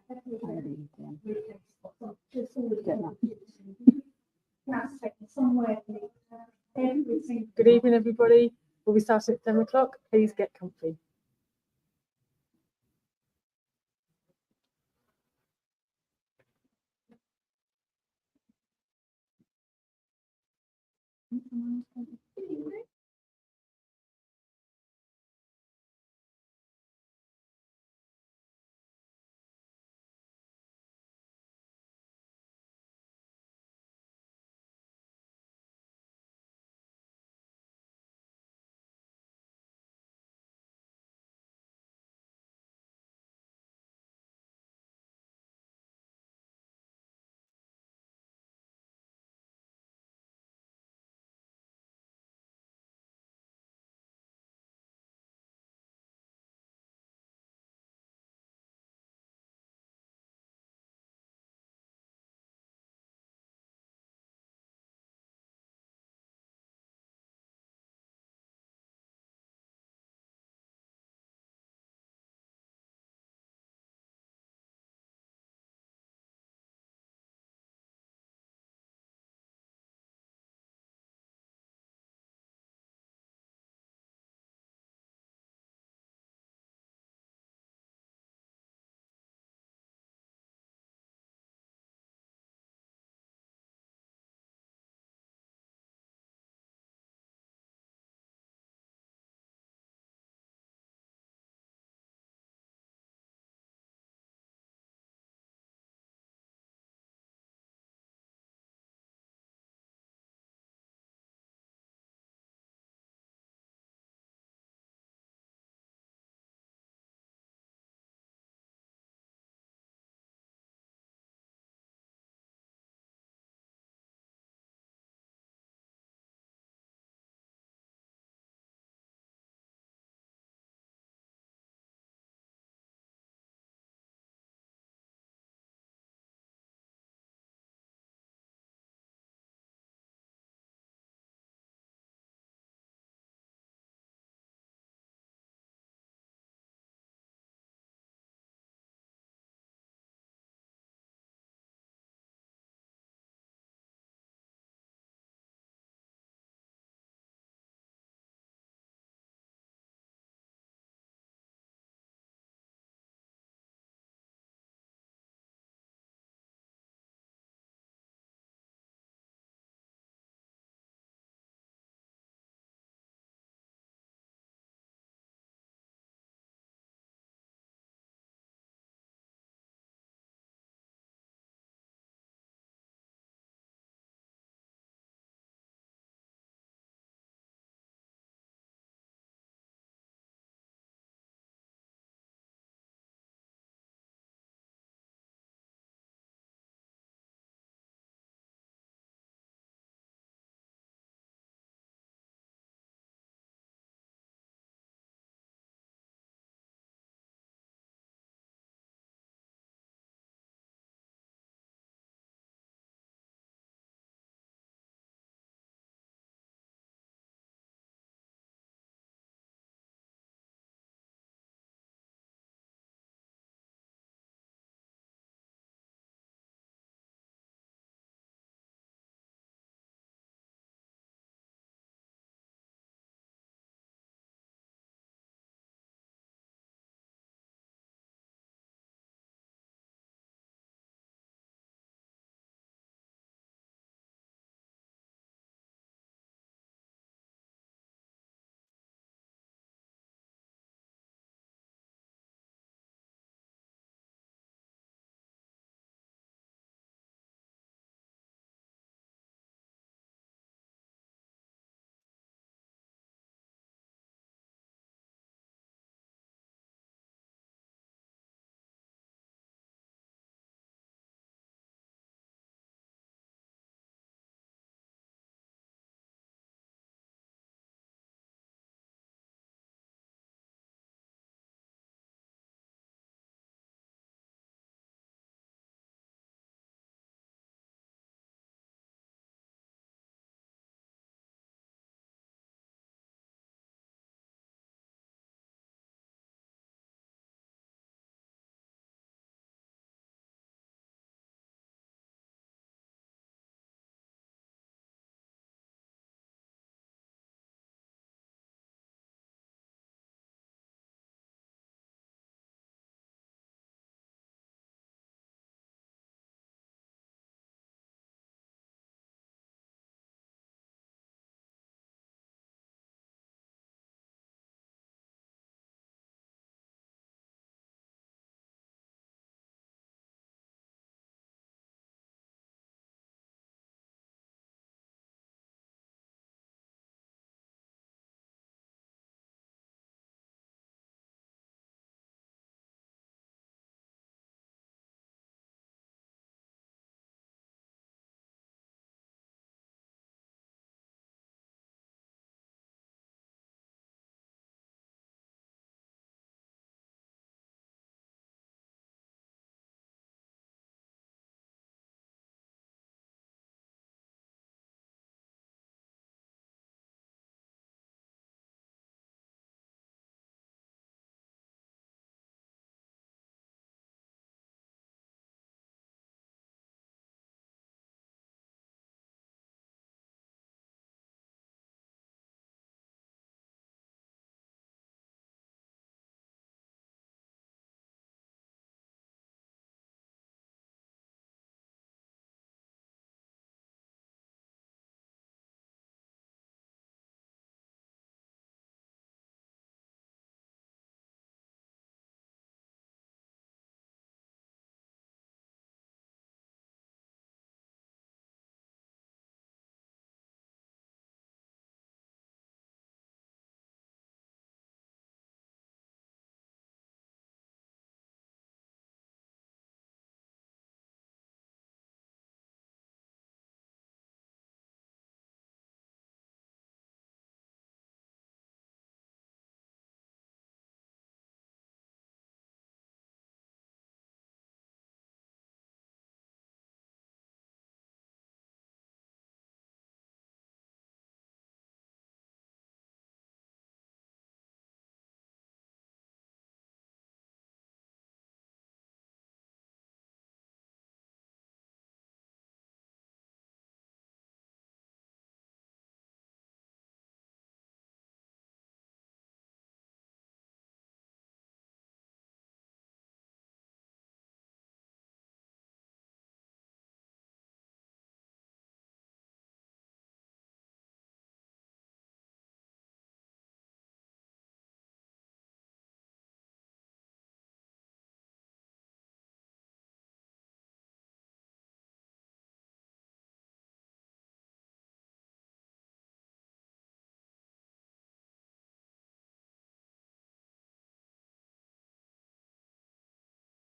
Good evening, everybody. We'll be starting at 10 o'clock. Please get comfy.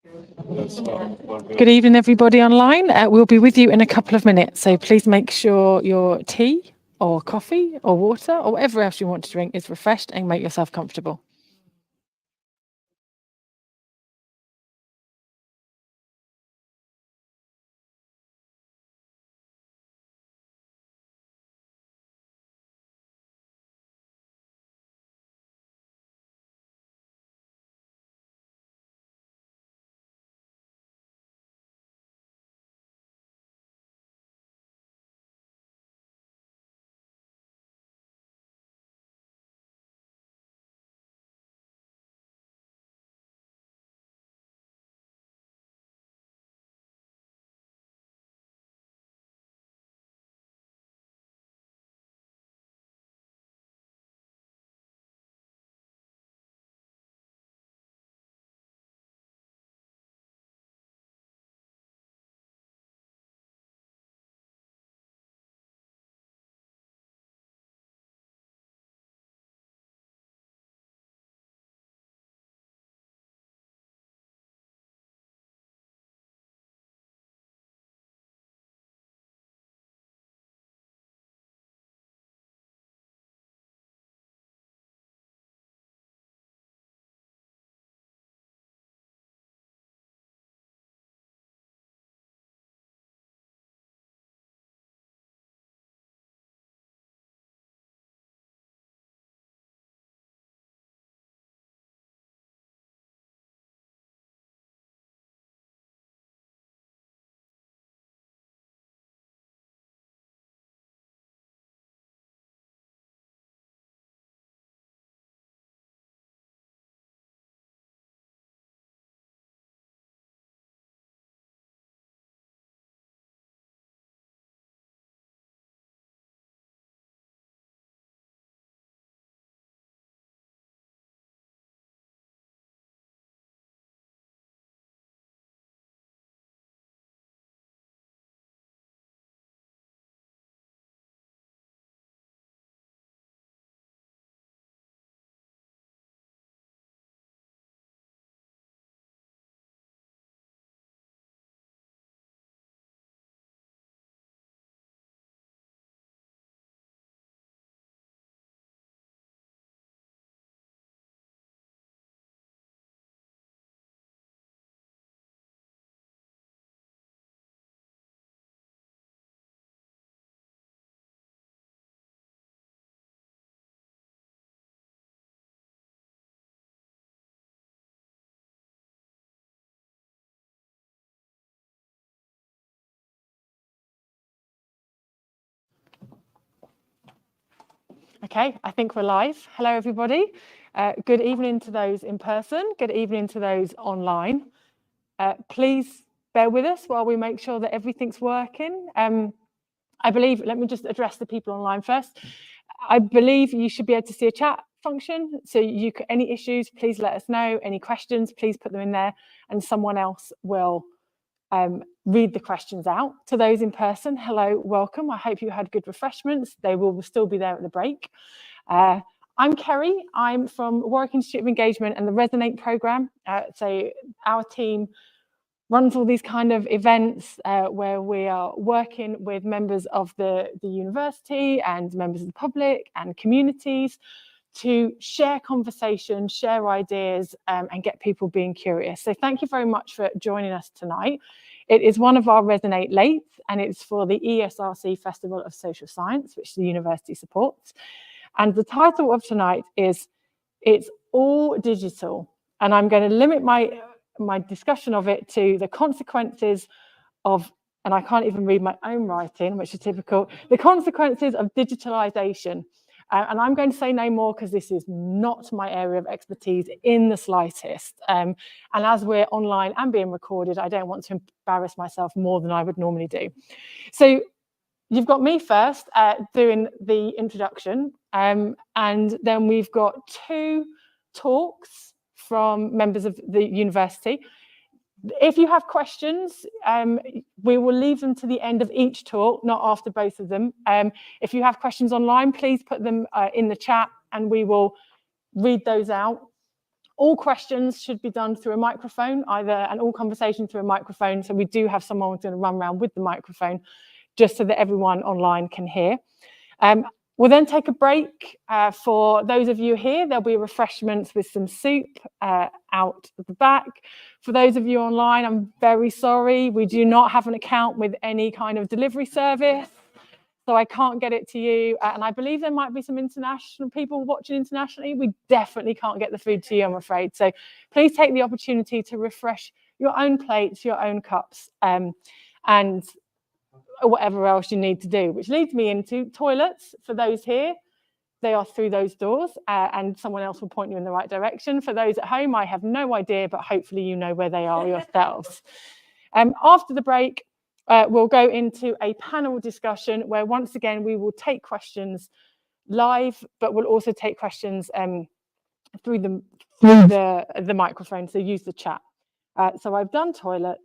Good evening, everybody online. We'll be with you in a couple of minutes, so please make sure your tea or coffee or water or whatever else you want to drink is refreshed and make yourself comfortable. Okay, I think we're live. Hello, everybody. Good evening to those in person. Good evening to those online. Please bear with us while we make sure that everything's working. I believe, let me just address the people online first. I believe you should be able to see a chat function. So any issues, please let us know. Any questions, please put them in there and someone else will read the questions out. To those in person, hello, welcome. I hope you had good refreshments. They will still be there at the break. I'm Kerry. I'm from Warwick Institute of Engagement and the Resonate programme. So our team runs all these kind of events where we are working with members of the university and members of the public and communities to share conversations, share ideas, and get people being curious. So thank you very much for joining us tonight. It is one of our Resonate Lates, and it's for the ESRC Festival of Social Science, which the university supports. And the title of tonight is It's All Digital. And I'm going to limit my discussion of it to the consequences of, and I can't even read my own writing, which is typical, the consequences of digitalization. And I'm going to say no more because this is not my area of expertise in the slightest. And as we're online and being recorded, I don't want to embarrass myself more than I would normally do. So you've got me first doing the introduction, and then we've got 2 talks from members of the university. If you have questions, we will leave them to the end of each talk, not after both of them. If you have questions online, please put them in the chat and we will read those out. All questions should be done through a microphone, and all conversation through a microphone. So we do have someone who's going to run around with the microphone just so that everyone online can hear. We'll then take a break. For those of you here, there'll be refreshments with some soup out at the back. For those of you online, I'm very sorry. We do not have an account with any kind of delivery service, so I can't get it to you. And I believe there might be some international people watching internationally. We definitely can't get the food to you, I'm afraid. So please take the opportunity to refresh your own plates, your own cups, and whatever else you need to do, which leads me into toilets. For those here, they are through those doors, and someone else will point you in the right direction. For those at home, I have no idea, but hopefully you know where they are yourselves. After the break, we'll go into a panel discussion where once again we will take questions live, but we'll also take questions through the microphone, so use the chat. So I've done toilets,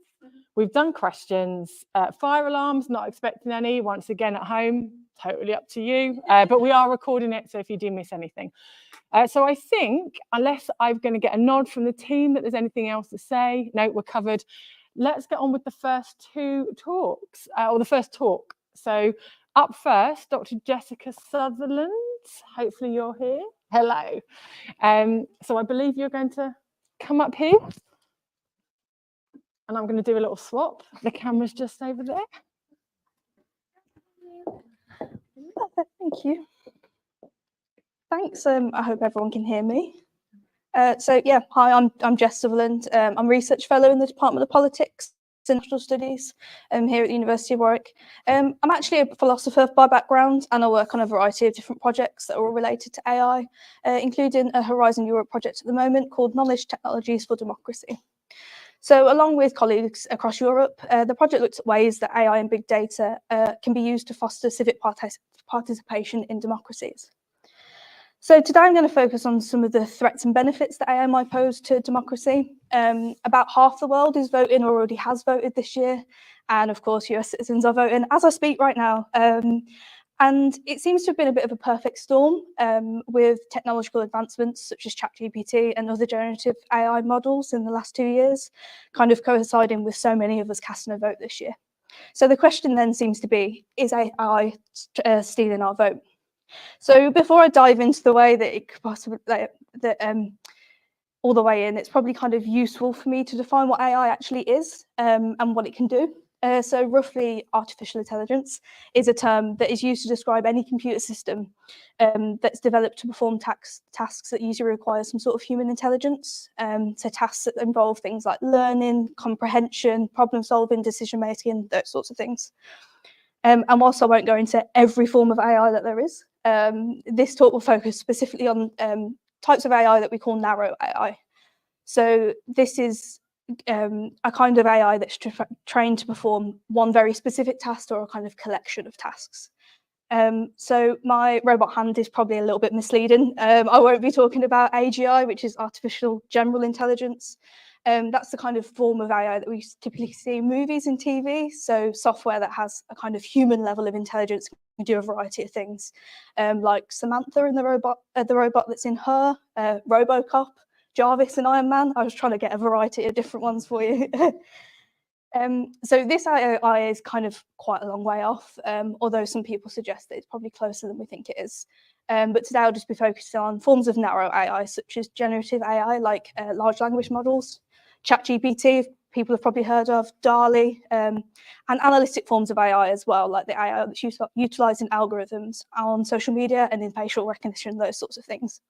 we've done questions, fire alarms, not expecting any. Once again at home, totally up to you, but we are recording it, so if you do miss anything. So I think, unless I'm going to get a nod from the team that there's anything else to say, no, we're covered. Let's get on with the first two talks, or the first talk. So up first, Dr. Jessica Sutherland. Hopefully you're here. Hello. So I believe you're going to come up here. And I'm going to do a little swap. The camera's just over there. Thank you. Thanks. I hope everyone can hear me. So yeah, hi, I'm Jess Sutherland. I'm a research fellow in the Department of Politics and National Studies here at the University of Warwick. I'm actually a philosopher by background, and I work on a variety of different projects that are all related to AI, including a Horizon Europe project at the moment called Knowledge Technologies for Democracy. So along with colleagues across Europe, the project looks at ways that AI and big data can be used to foster civic participation in democracies. So today I'm going to focus on some of the threats and benefits that AI might pose to democracy. About half the world is voting or already has voted this year. And of course, US citizens are voting as I speak right now. And it seems to have been a bit of a perfect storm with technological advancements such as ChatGPT and other generative AI models in the last 2 years, kind of coinciding with so many of us casting a vote this year. So the question then seems to be, is AI stealing our vote? So before I dive into the way that it could possibly, all the way in, it's probably kind of useful for me to define what AI actually is and what it can do. So roughly, artificial intelligence is a term that is used to describe any computer system that's developed to perform tasks that usually require some sort of human intelligence. So tasks that involve things like learning, comprehension, problem solving, decision making, those sorts of things. And whilst I won't go into every form of AI that there is, this talk will focus specifically on types of AI that we call narrow AI. So this is a kind of AI that's trained to perform one very specific task or a kind of collection of tasks. So my robot hand is probably a little bit misleading. I won't be talking about AGI, which is artificial general intelligence. That's the kind of form of AI that we typically see in movies and TV. So software that has a kind of human level of intelligence can do a variety of things, like Samantha and the robot that's in Her, RoboCop, Jarvis and Iron Man. I was trying to get a variety of different ones for you. So this AI is kind of quite a long way off, although some people suggest that it's probably closer than we think it is. But today I'll just be focused on forms of narrow AI, such as generative AI, like large language models, ChatGPT, people have probably heard of, DALL-E, and analytic forms of AI as well, like the AI that's utilising algorithms on social media and in facial recognition, those sorts of things.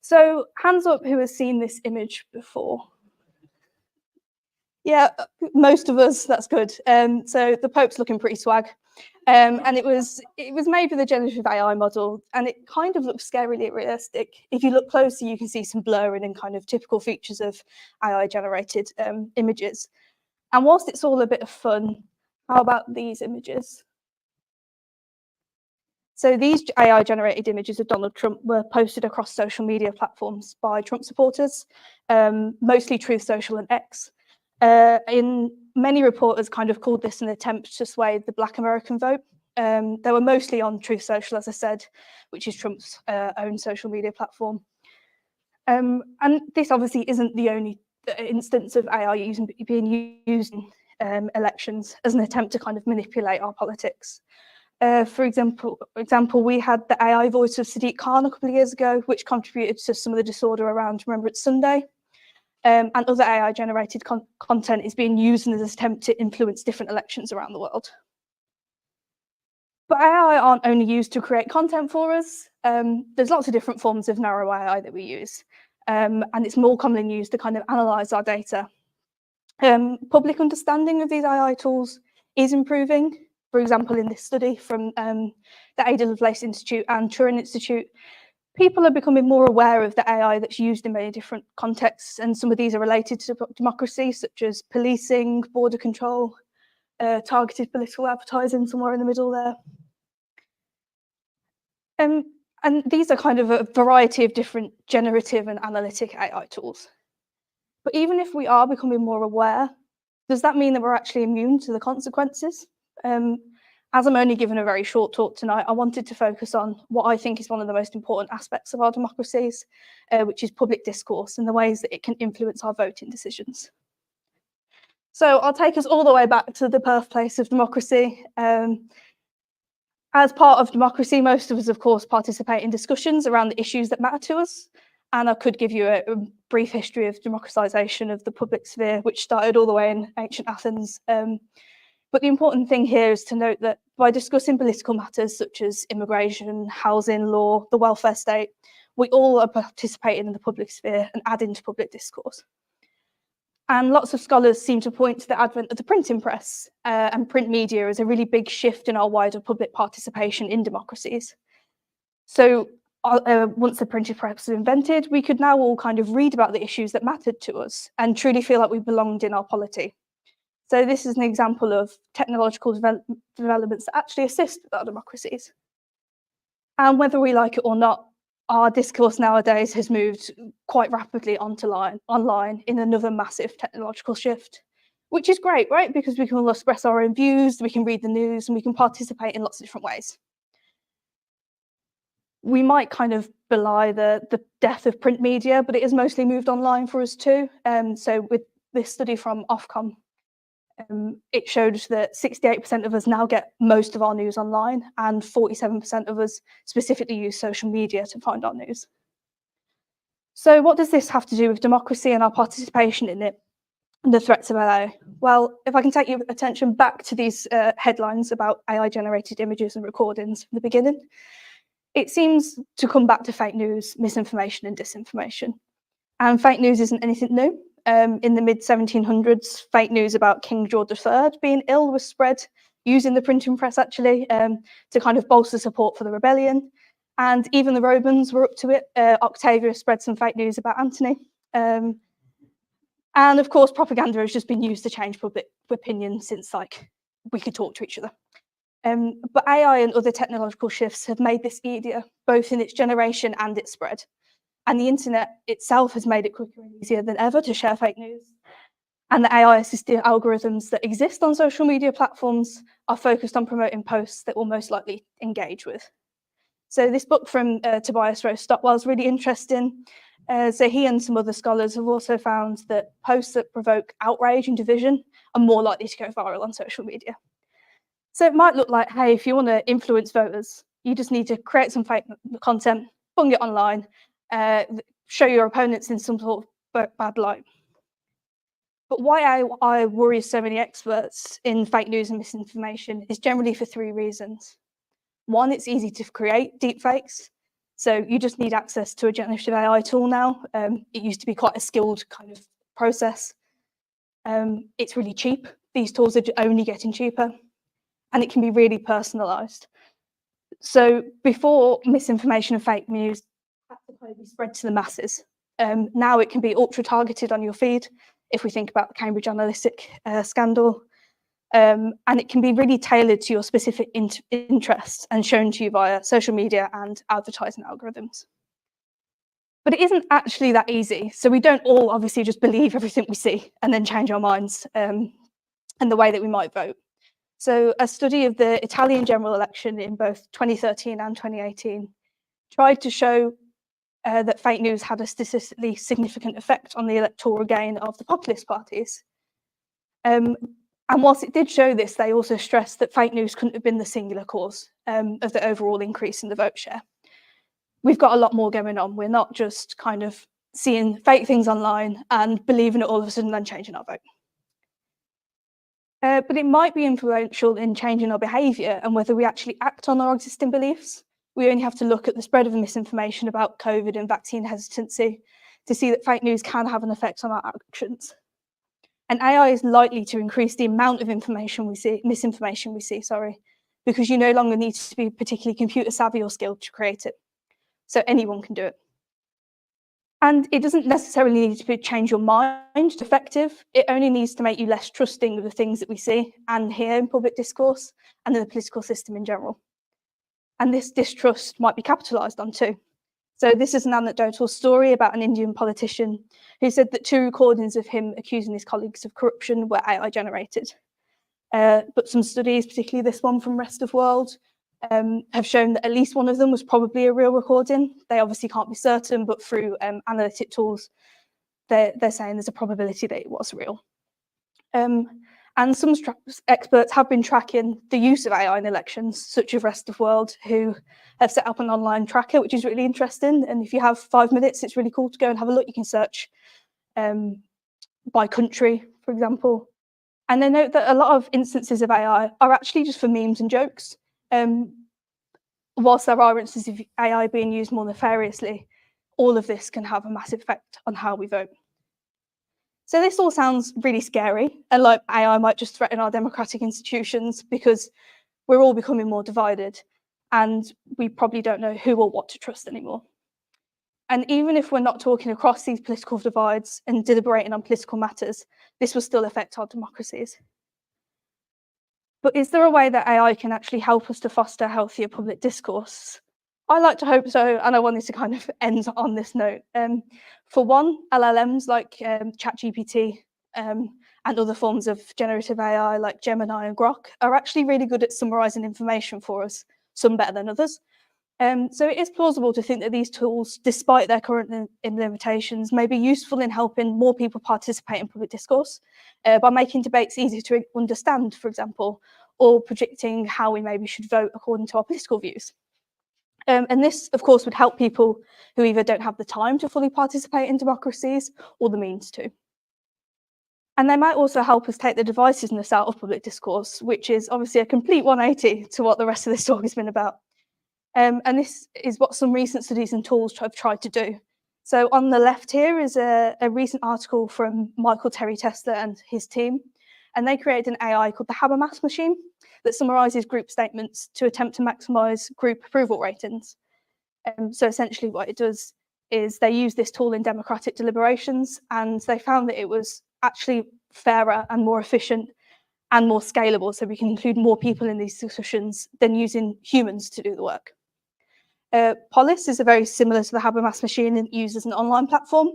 So hands up who has seen this image before. Yeah, most of us, that's good. So the Pope's looking pretty swag. And it was made with a generative AI model, and it kind of looks scarily realistic. If you look closer, you can see some blurring and kind of typical features of AI-generated images. And whilst it's all a bit of fun, how about these images? So these AI-generated images of Donald Trump were posted across social media platforms by Trump supporters, mostly Truth Social and X. Many reporters kind of called this an attempt to sway the Black American vote. They were mostly on Truth Social, as I said, which is Trump's own social media platform. And this obviously isn't the only instance of AI being used in elections as an attempt to kind of manipulate our politics. For example, we had the AI voice of Sadiq Khan a couple of years ago, which contributed to some of the disorder around Remembrance Sunday. And other AI-generated content is being used in this attempt to influence different elections around the world. But AI aren't only used to create content for us. There's lots of different forms of narrow AI that we use. And it's more commonly used to kind of analyse our data. Public understanding of these AI tools is improving. For example, in this study from the Ada Lovelace Institute and Turing Institute, people are becoming more aware of the AI that's used in many different contexts, and some of these are related to democracy, such as policing, border control, targeted political advertising, somewhere in the middle there. And these are kind of a variety of different generative and analytic AI tools. But even if we are becoming more aware, does that mean that we're actually immune to the consequences? As I'm only given a very short talk tonight, I wanted to focus on what I think is one of the most important aspects of our democracies, which is public discourse and the ways that it can influence our voting decisions. So I'll take us all the way back to the birthplace of democracy. As part of democracy, most of us, of course, participate in discussions around the issues that matter to us. And I could give you a brief history of democratisation of the public sphere, which started all the way in ancient Athens. But the important thing here is to note that by discussing political matters such as immigration, housing, law, the welfare state, we all are participating in the public sphere and adding to public discourse. And lots of scholars seem to point to the advent of the printing press and print media as a really big shift in our wider public participation in democracies. So once the printing press was invented, we could now all kind of read about the issues that mattered to us and truly feel like we belonged in our polity. So this is an example of technological developments that actually assist with our democracies. And whether we like it or not, our discourse nowadays has moved quite rapidly online in another massive technological shift, which is great, right? Because we can all express our own views, we can read the news, and we can participate in lots of different ways. We might kind of belie the death of print media, but it has mostly moved online for us too. So with this study from Ofcom, it showed that 68% of us now get most of our news online, and 47% of us specifically use social media to find our news. So what does this have to do with democracy and our participation in it and the threats of AI? Well, if I can take your attention back to these headlines about AI-generated images and recordings from the beginning, it seems to come back to fake news, misinformation and disinformation. And fake news isn't anything new. In the mid-1700s, fake news about King George III being ill was spread using the printing press, actually, to kind of bolster support for the rebellion. And even the Romans were up to it. Octavius spread some fake news about Antony. And of course, propaganda has just been used to change public opinion since, like, we could talk to each other. But AI and other technological shifts have made this easier, both in its generation and its spread. And the internet itself has made it quicker and easier than ever to share fake news. And the AI-assisted algorithms that exist on social media platforms are focused on promoting posts that we'll most likely engage with. So this book from Tobias Rose Stockwell is really interesting. So he and some other scholars have also found that posts that provoke outrage and division are more likely to go viral on social media. So it might look like, hey, if you want to influence voters, you just need to create some fake content, bung it online, show your opponents in some sort of bad light. But why I worry so many experts in fake news and misinformation is generally for three reasons. One, it's easy to create deepfakes. So you just need access to a generative AI tool now. It used to be quite a skilled kind of process. It's really cheap. These tools are only getting cheaper, and it can be really personalized. So before, misinformation and fake news had to kind of be spread to the masses. Now it can be ultra targeted on your feed, if we think about the Cambridge Analytica scandal. And it can be really tailored to your specific interests and shown to you via social media and advertising algorithms. But it isn't actually that easy. So we don't all obviously just believe everything we see and then change our minds and the way that we might vote. So a study of the Italian general election in both 2013 and 2018 tried to show that fake news had a statistically significant effect on the electoral gain of the populist parties. And whilst it did show this, they also stressed that fake news couldn't have been the singular cause of the overall increase in the vote share. We've got a lot more going on. We're not just kind of seeing fake things online and believing it all of a sudden and changing our vote. But it might be influential in changing our behaviour and whether we actually act on our existing beliefs. We only have to look at the spread of misinformation about COVID and vaccine hesitancy to see that fake news can have an effect on our actions. And AI is likely to increase the amount of misinformation we see, because you no longer need to be particularly computer savvy or skilled to create it. So anyone can do it. And it doesn't necessarily need to change your mind to be effective. It only needs to make you less trusting of the things that we see and hear in public discourse and in the political system in general. And this distrust might be capitalised on too. So this is an anecdotal story about an Indian politician who said that 2 recordings of him accusing his colleagues of corruption were AI generated. But some studies, particularly this one from Rest of World, have shown that at least one of them was probably a real recording. They obviously can't be certain, but through analytic tools, they're saying there's a probability that it was real. And some experts have been tracking the use of AI in elections, such as Rest of World, who have set up an online tracker, which is really interesting. And if you have 5 minutes, it's really cool to go and have a look. You can search by country, for example. And they note that a lot of instances of AI are actually just for memes and jokes. Whilst there are instances of AI being used more nefariously, all of this can have a massive effect on how we vote. So this all sounds really scary, and like AI might just threaten our democratic institutions because we're all becoming more divided and we probably don't know who or what to trust anymore. And even if we're not talking across these political divides and deliberating on political matters, this will still affect our democracies. But is there a way that AI can actually help us to foster healthier public discourse? I like to hope so, and I wanted to kind of end on this note. For one, LLMs like ChatGPT and other forms of generative AI like Gemini and Grok are actually really good at summarising information for us, some better than others. So it is plausible to think that these tools, despite their current limitations, may be useful in helping more people participate in public discourse by making debates easier to understand, for example, or predicting how we maybe should vote according to our political views. And this, of course, would help people who either don't have the time to fully participate in democracies or the means to. And they might also help us take the divisiveness out of public discourse, which is obviously a complete 180 to what the rest of this talk has been about. And this is what some recent studies and tools have tried to do. So on the left here is a recent article from Michael Terry Tesler and his team, and they created an AI called the Habermas machine that summarises group statements to attempt to maximise group approval ratings. So essentially what it does is they use this tool in democratic deliberations, and they found that it was actually fairer and more efficient and more scalable, so we can include more people in these discussions than using humans to do the work. Polis is very similar to the Habermas machine and uses an online platform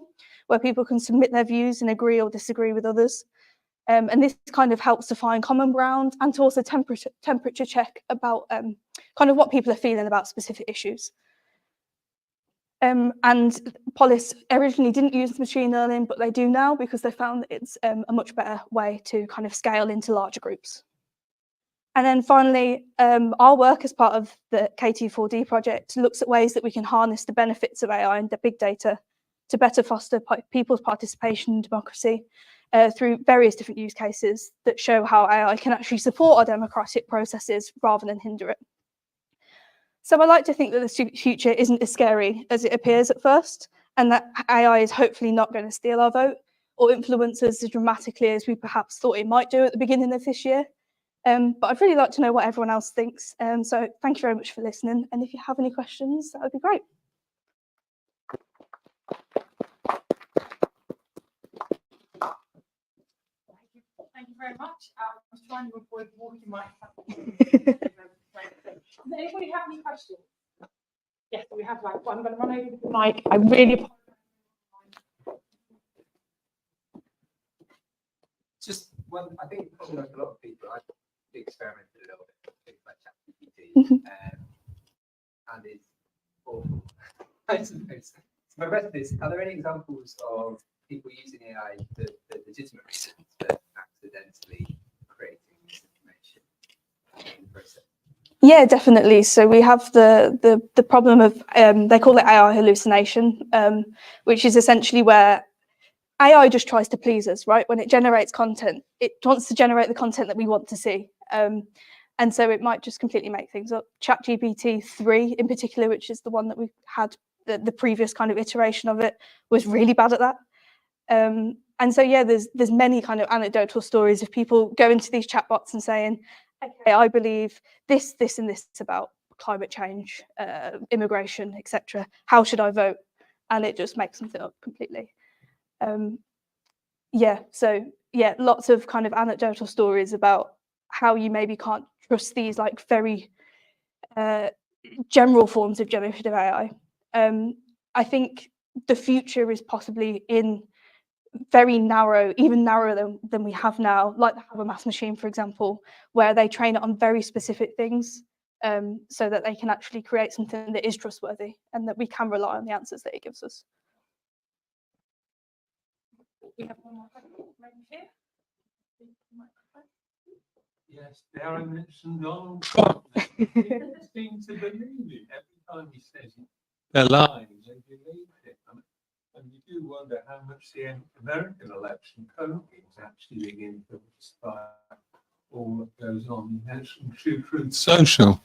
where people can submit their views and agree or disagree with others. And this kind of helps to find common ground and to also temperature check about kind of what people are feeling about specific issues. And Polis originally didn't use machine learning, but they do now because they found that it's a much better way to kind of scale into larger groups. And then finally, our work as part of the KT4D project looks at ways that we can harness the benefits of AI and the big data to better foster people's participation in democracy through various different use cases that show how AI can actually support our democratic processes rather than hinder it. So I like to think that the future isn't as scary as it appears at first, and that AI is hopefully not going to steal our vote or influence us as dramatically as we perhaps thought it might do at the beginning of this year. But I'd really like to know what everyone else thinks. So thank you very much for listening. And if you have any questions, that would be great. Thank you very much. I was trying to avoid walking my Does anybody have any questions? Yes, we have like one. I'm going to run over the mic. I really apologize. Just one, I think probably like a lot of people, I've experimented a little bit with things like ChatGPT, and it's awful, I suppose. my rest of this, are there any examples of people using AI for legitimate reasons, but accidentally creating misinformation in the process? Yeah, definitely. So we have the problem of they call it AI hallucination, which is essentially where AI just tries to please us, right? When it generates content, it wants to generate the content that we want to see. And so it might just completely make things up. ChatGPT 3 in particular, which is the one that we had, the previous kind of iteration of it, was really bad at that. And so, yeah, there's many kind of anecdotal stories of people going to these chatbots and saying, okay, I believe this, and this about climate change, immigration, etc. How should I vote? And it just makes something up completely. Yeah, so yeah, lots of kind of anecdotal stories about how you maybe can't trust these like very general forms of generative AI. I think the future is possibly in very narrow, even narrower than we have now, like the Habermas machine, for example, where they train it on very specific things so that they can actually create something that is trustworthy and that we can rely on the answers that it gives us. We have one more question, maybe here. Yes, Darren mentioned Donald Trump. They seem to believe it. Every time he says it, they're lying, they believe it. And you do wonder how much the American election coverage is actually being influenced by all that goes on. You mentioned Truth Social.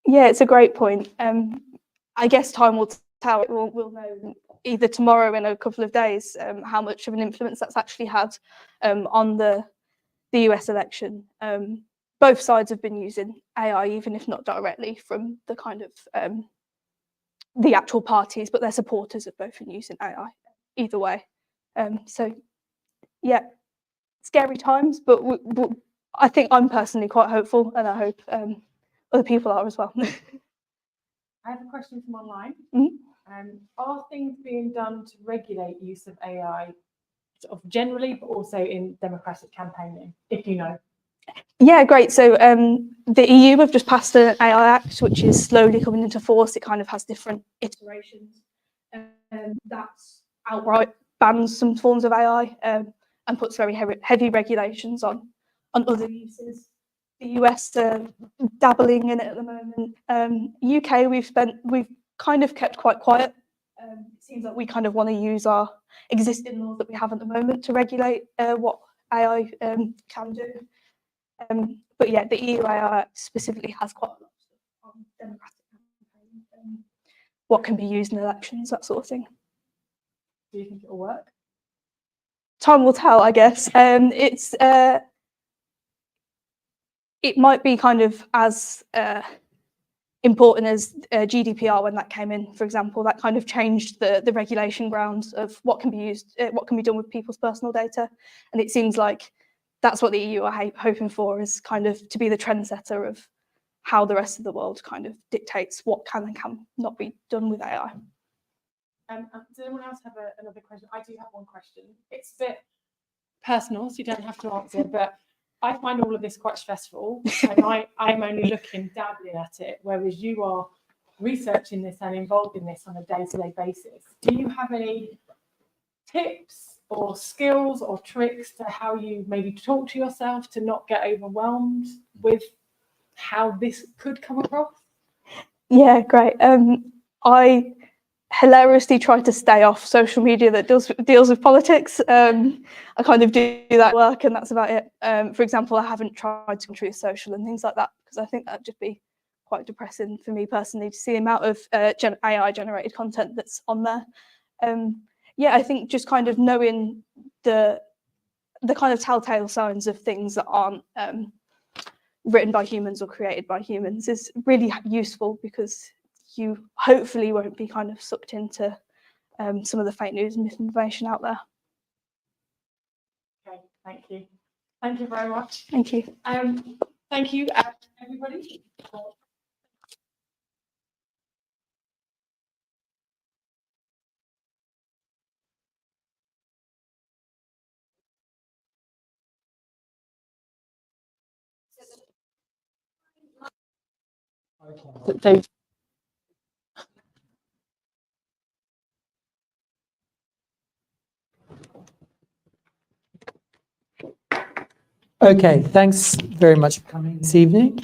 Yeah, it's a great point. I guess time will tell. We'll know either tomorrow or in a couple of days how much of an influence that's actually had on the US election. Both sides have been using AI, even if not directly from the kind of the actual parties, but their supporters have both been using AI either way. So yeah, scary times, but I think I'm personally quite hopeful, and I hope other people are as well. I have a question from online. Mhm. Are things being done to regulate use of AI sort of generally, but also in democratic campaigning, if you know? Yeah, great. So the EU have just passed an AI Act, which is slowly coming into force. It kind of has different iterations. That's outright bans some forms of AI and puts very heavy regulations on other uses. The US are dabbling in it at the moment. UK, we've kind of kept quite quiet. It seems like we kind of want to use our existing laws that we have at the moment to regulate what AI can do. But yeah, the EU AI specifically has quite a lot of stuff on democratic campaigning, what can be used in elections, that sort of thing. Do you think it'll work? Time will tell, I guess. It might be kind of as important as GDPR when that came in, for example. That kind of changed the regulation grounds of what can be used, what can be done with people's personal data. And it seems like that's what the EU are hoping for, is kind of to be the trendsetter of how the rest of the world kind of dictates what can and can not be done with AI. Does anyone else have another question? I do have one question. It's a bit personal, so you don't have to answer, but I find all of this quite stressful, and I'm only looking, dabbling at it, whereas you are researching this and involved in this on a day-to-day basis. Do you have any tips or skills or tricks to how you maybe talk to yourself to not get overwhelmed with how this could come across? Yeah, great. I hilariously try to stay off social media that deals with politics. I kind of do that work, and that's about it. For example, I haven't tried to Truth Social and things like that, because I think that'd just be quite depressing for me personally to see the amount of AI generated content that's on there. Yeah, I think just kind of knowing the kind of telltale signs of things that aren't written by humans or created by humans is really useful, because you hopefully won't be kind of sucked into some of the fake news and misinformation out there. Okay, thank you. Thank you very much. Thank you. Thank you, everybody. Okay, thanks very much for coming this evening.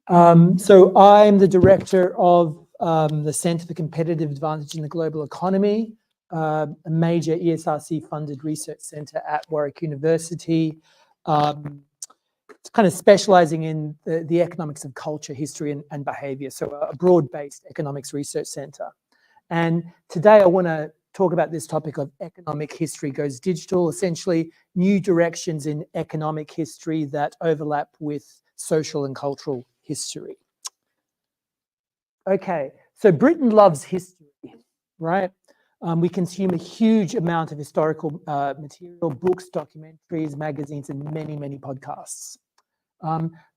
So I'm the director of the Centre for Competitive Advantage in the Global Economy, a major ESRC-funded research centre at Warwick University. It's kind of specialising in the economics of culture, history and behaviour, so a broad-based economics research centre. And today I want to talk about this topic of economic history goes digital, essentially new directions in economic history that overlap with social and cultural history. Okay, so Britain loves history, right? We consume a huge amount of historical material, books, documentaries, magazines, and many, many podcasts.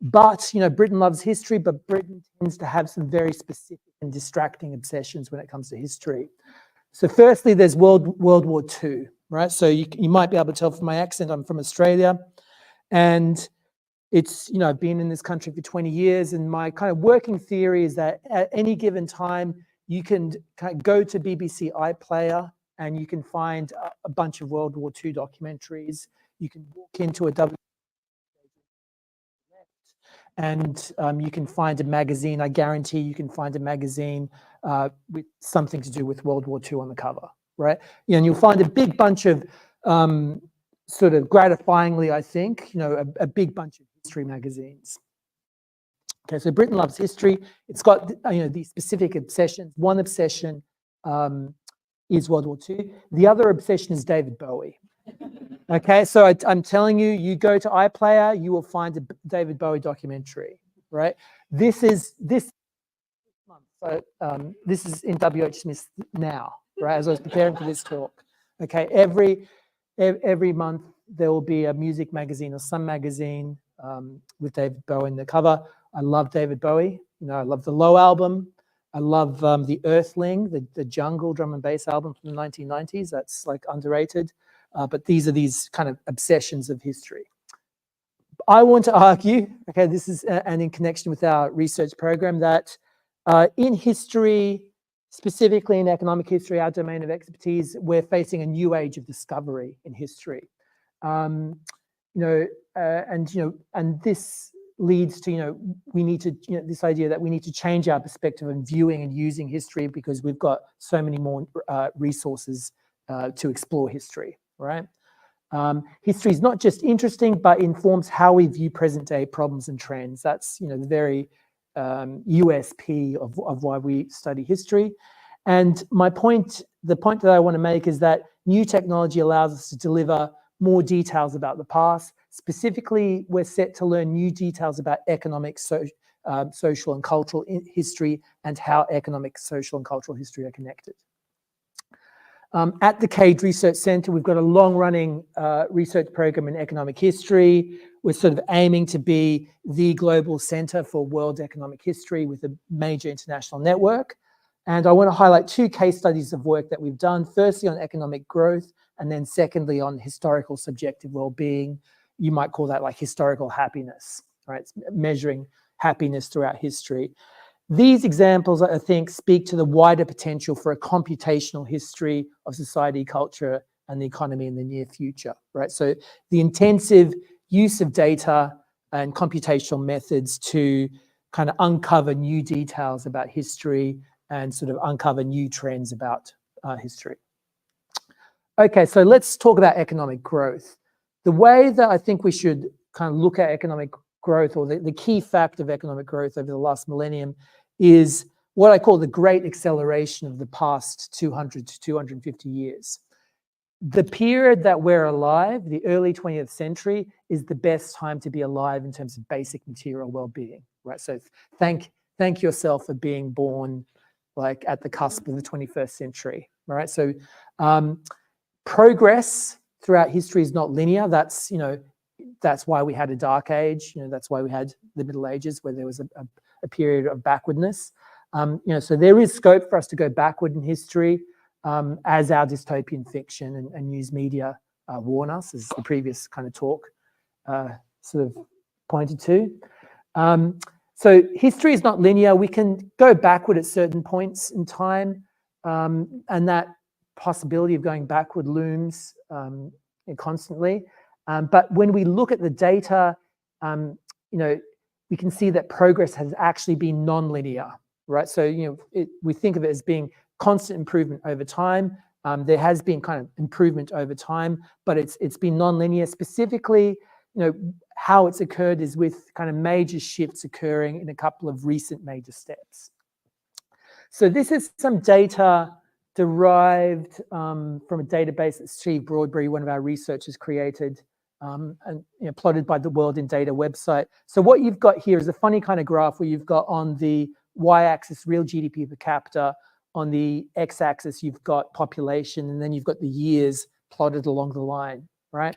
But, you know, Britain loves history, but Britain tends to have some very specific and distracting obsessions when it comes to history. So firstly, there's World War II, right? So you might be able to tell from my accent, I'm from Australia. And it's, you know, I've been in this country for 20 years. And my kind of working theory is that at any given time, you can kind of go to BBC iPlayer and you can find a bunch of World War II documentaries. You can walk into a and you can find a magazine. I guarantee you can find a magazine with something to do with World War II on the cover, right? You know, and you'll find a big bunch of sort of gratifyingly, I think, you know, a big bunch of history magazines. Okay, so Britain loves history. It's got, you know, these specific obsessions. One obsession is World War II. The other obsession is David Bowie. Okay, so I'm telling you, you go to iPlayer, you will find a David Bowie documentary, right? This is month. So this is in WH Smith now, right? As I was preparing for this talk. Okay, every month there will be a music magazine or some magazine with David Bowie in the cover. I love David Bowie. You know, I love the Low album. I love the Earthling, the Jungle drum and bass album from the 1990s. That's like underrated. But these are these kind of obsessions of history. I want to argue, okay, this is, and in connection with our research program, that in history, specifically in economic history, our domain of expertise, we're facing a new age of discovery in history. And this leads to, we need to, this idea that we need to change our perspective on viewing and using history because we've got so many more resources to explore history. Right? History is not just interesting, but informs how we view present day problems and trends. That's, the very USP of why we study history. And the point that I want to make is that new technology allows us to deliver more details about the past. Specifically, we're set to learn new details about economic, social and cultural history and how economic, social and cultural history are connected. At the Cade Research Centre, we've got a long-running research program in economic history. We're sort of aiming to be the global centre for world economic history with a major international network. And I want to highlight two case studies of work that we've done, firstly on economic growth, and then secondly on historical subjective well-being. You might call that like historical happiness, right? It's measuring happiness throughout history. These examples, I think, speak to the wider potential for a computational history of society, culture, and the economy in the near future, right? So the intensive use of data and computational methods to kind of uncover new details about history and sort of uncover new trends about history. Okay, so let's talk about economic growth. The way that I think we should kind of look at economic growth, or the key fact of economic growth over the last millennium, is what I call the great acceleration of the past 200 to 250 years. The period that we're alive, the early 20th century, is the best time to be alive in terms of basic material well-being, right? So thank yourself for being born like at the cusp of the 21st century, right? So progress throughout history is not linear. That's, that's why we had a dark age. That's why we had the Middle Ages, where there was a period of backwardness. So there is scope for us to go backward in history, as our dystopian fiction and news media warn us, as the previous kind of talk sort of pointed to. So history is not linear. We can go backward at certain points in time, and that possibility of going backward looms constantly. But when we look at the data you know, we can see that progress has actually been non-linear, right? So, you know, we think of it as being constant improvement over time. There has been kind of improvement over time, but it's been non-linear. Specifically, you know, how it's occurred is with kind of major shifts occurring in a couple of recent major steps. So this is some data derived from a database that Steve Broadberry, one of our researchers, created, and you know, plotted by the World in Data website. So what you've got here is a funny kind of graph where you've got on the y-axis real GDP per capita, on the x-axis you've got population, and then you've got the years plotted along the line, right?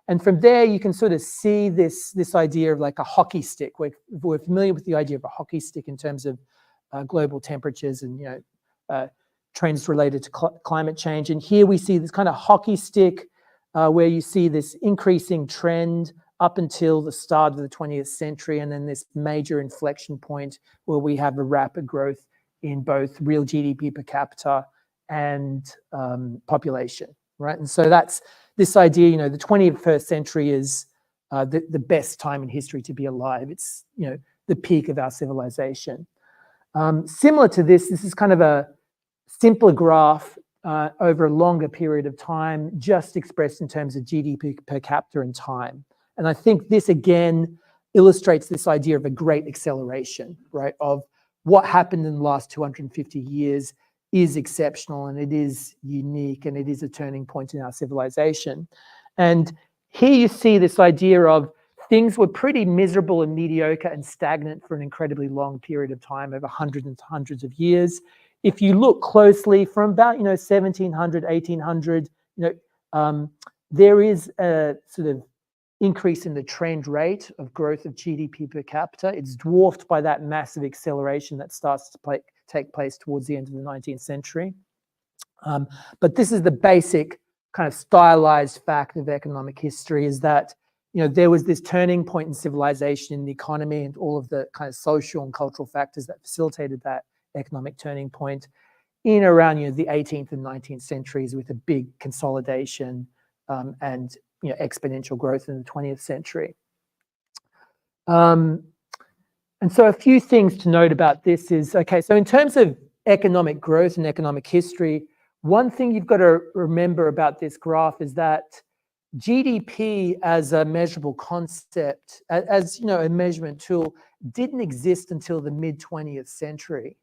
And from there you can sort of see this idea of like a hockey stick. We're familiar with the idea of a hockey stick in terms of global temperatures and, you know, trends related to climate change. And here we see this kind of hockey stick where you see this increasing trend up until the start of the 20th century, and then this major inflection point where we have a rapid growth in both real GDP per capita and population, right? And so that's this idea, you know, the 21st century is the best time in history to be alive. It's, you know, the peak of our civilization. Similar to this is kind of a simpler graph over a longer period of time, just expressed in terms of GDP per capita and time. And I think this again illustrates this idea of a great acceleration, right? Of what happened in the last 250 years is exceptional, and it is unique, and it is a turning point in our civilization. And here you see this idea of things were pretty miserable and mediocre and stagnant for an incredibly long period of time, over hundreds and hundreds of years. If you look closely from about, you know, 1700, 1800, you know, there is a sort of increase in the trend rate of growth of GDP per capita. It's dwarfed by that massive acceleration that starts to take place towards the end of the 19th century. But this is the basic kind of stylized fact of economic history, is that, you know, there was this turning point in civilization, in the economy, and all of the kind of social and cultural factors that facilitated that economic turning point in around, you know, the 18th and 19th centuries, with a big consolidation and, you know, exponential growth in the 20th century. And so a few things to note about this is, okay, so in terms of economic growth and economic history, one thing you've got to remember about this graph is that GDP as a measurable concept, as you know, a measurement tool, didn't exist until the mid-20th century.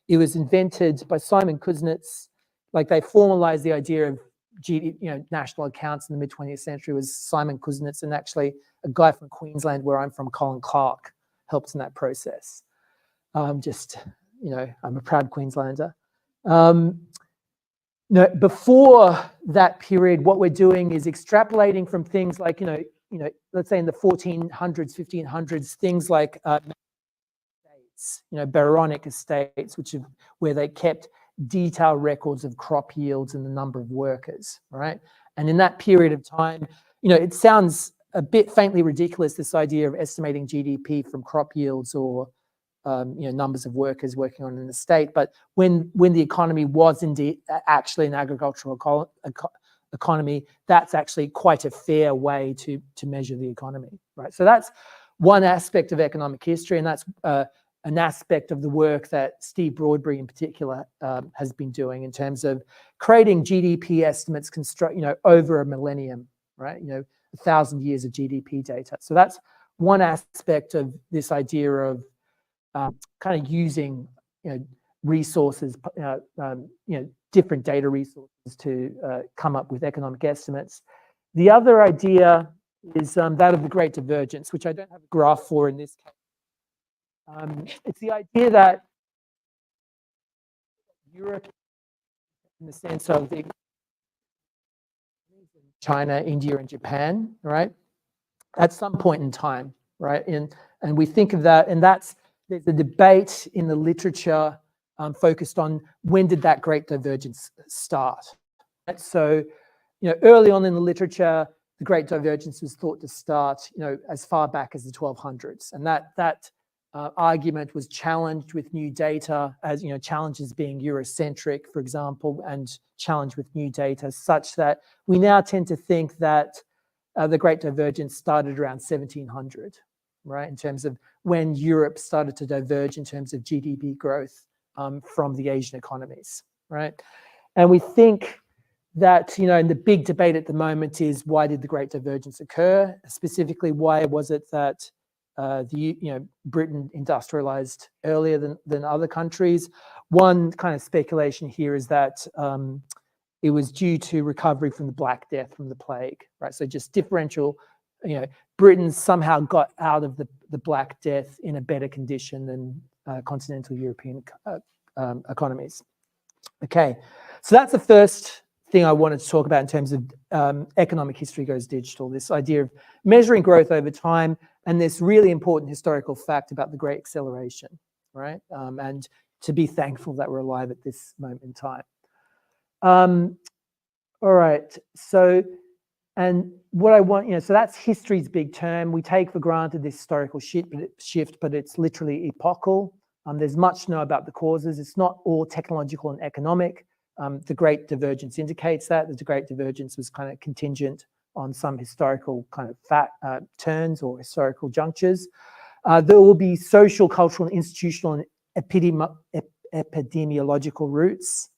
It was invented by Simon Kuznets. Like, they formalized the idea of GDP, you know, national accounts in the mid-20th century was Simon Kuznets, and actually a guy from Queensland, where I'm from, Colin Clark, helped in that process. Just, you know, I'm a proud Queenslander. No, before that period, what we're doing is extrapolating from things like, you know, let's say in the 1400s, 1500s, things like estates, you know, baronic estates, which are where they kept detailed records of crop yields and the number of workers, right? And in that period of time, you know, it sounds a bit faintly ridiculous, this idea of estimating GDP from crop yields or you know, numbers of workers working on an estate. But when the economy was indeed actually an agricultural economy, that's actually quite a fair way to measure the economy, right? So that's one aspect of economic history, and that's an aspect of the work that Steve Broadberry in particular has been doing in terms of creating GDP estimates, you know, over a millennium, right? You know, 1,000 years of GDP data. So that's one aspect of this idea of kind of using, you know, resources, you know, different data resources to come up with economic estimates. The other idea is that of the Great Divergence, which I don't have a graph for in this case. It's the idea that Europe, in the sense of the China, India, and Japan, right, at some point in time, right, and we think of that, and there's a debate in the literature focused on when did that Great Divergence start. Right? So, you know, early on in the literature, the Great Divergence was thought to start, you know, as far back as the 1200s, and that argument was challenged with new data, as, you know, challenges being Eurocentric, for example, and challenged with new data, such that we now tend to think that the Great Divergence started around 1700, right? In terms of when Europe started to diverge in terms of GDP growth from the Asian economies, right? And we think that, and the big debate at the moment is, why did the Great Divergence occur? Specifically, why was it that Britain industrialized earlier than other countries? One kind of speculation here is that it was due to recovery from the Black Death, from the plague, right? So just differential, Britain somehow got out of the Black Death in a better condition than continental European economies. Okay, so that's the first thing I wanted to talk about in terms of economic history goes digital, this idea of measuring growth over time, and this really important historical fact about the Great Acceleration, right? And to be thankful that we're alive at this moment in time. All right, so, and what I want, so that's history's big term. We take for granted this historical shift, but it's literally epochal. There's much to know about the causes. It's not all technological and economic. The Great Divergence indicates that. The Great Divergence was kind of contingent on some historical kind of turns or historical junctures. There will be social, cultural, and institutional and epidemiological roots,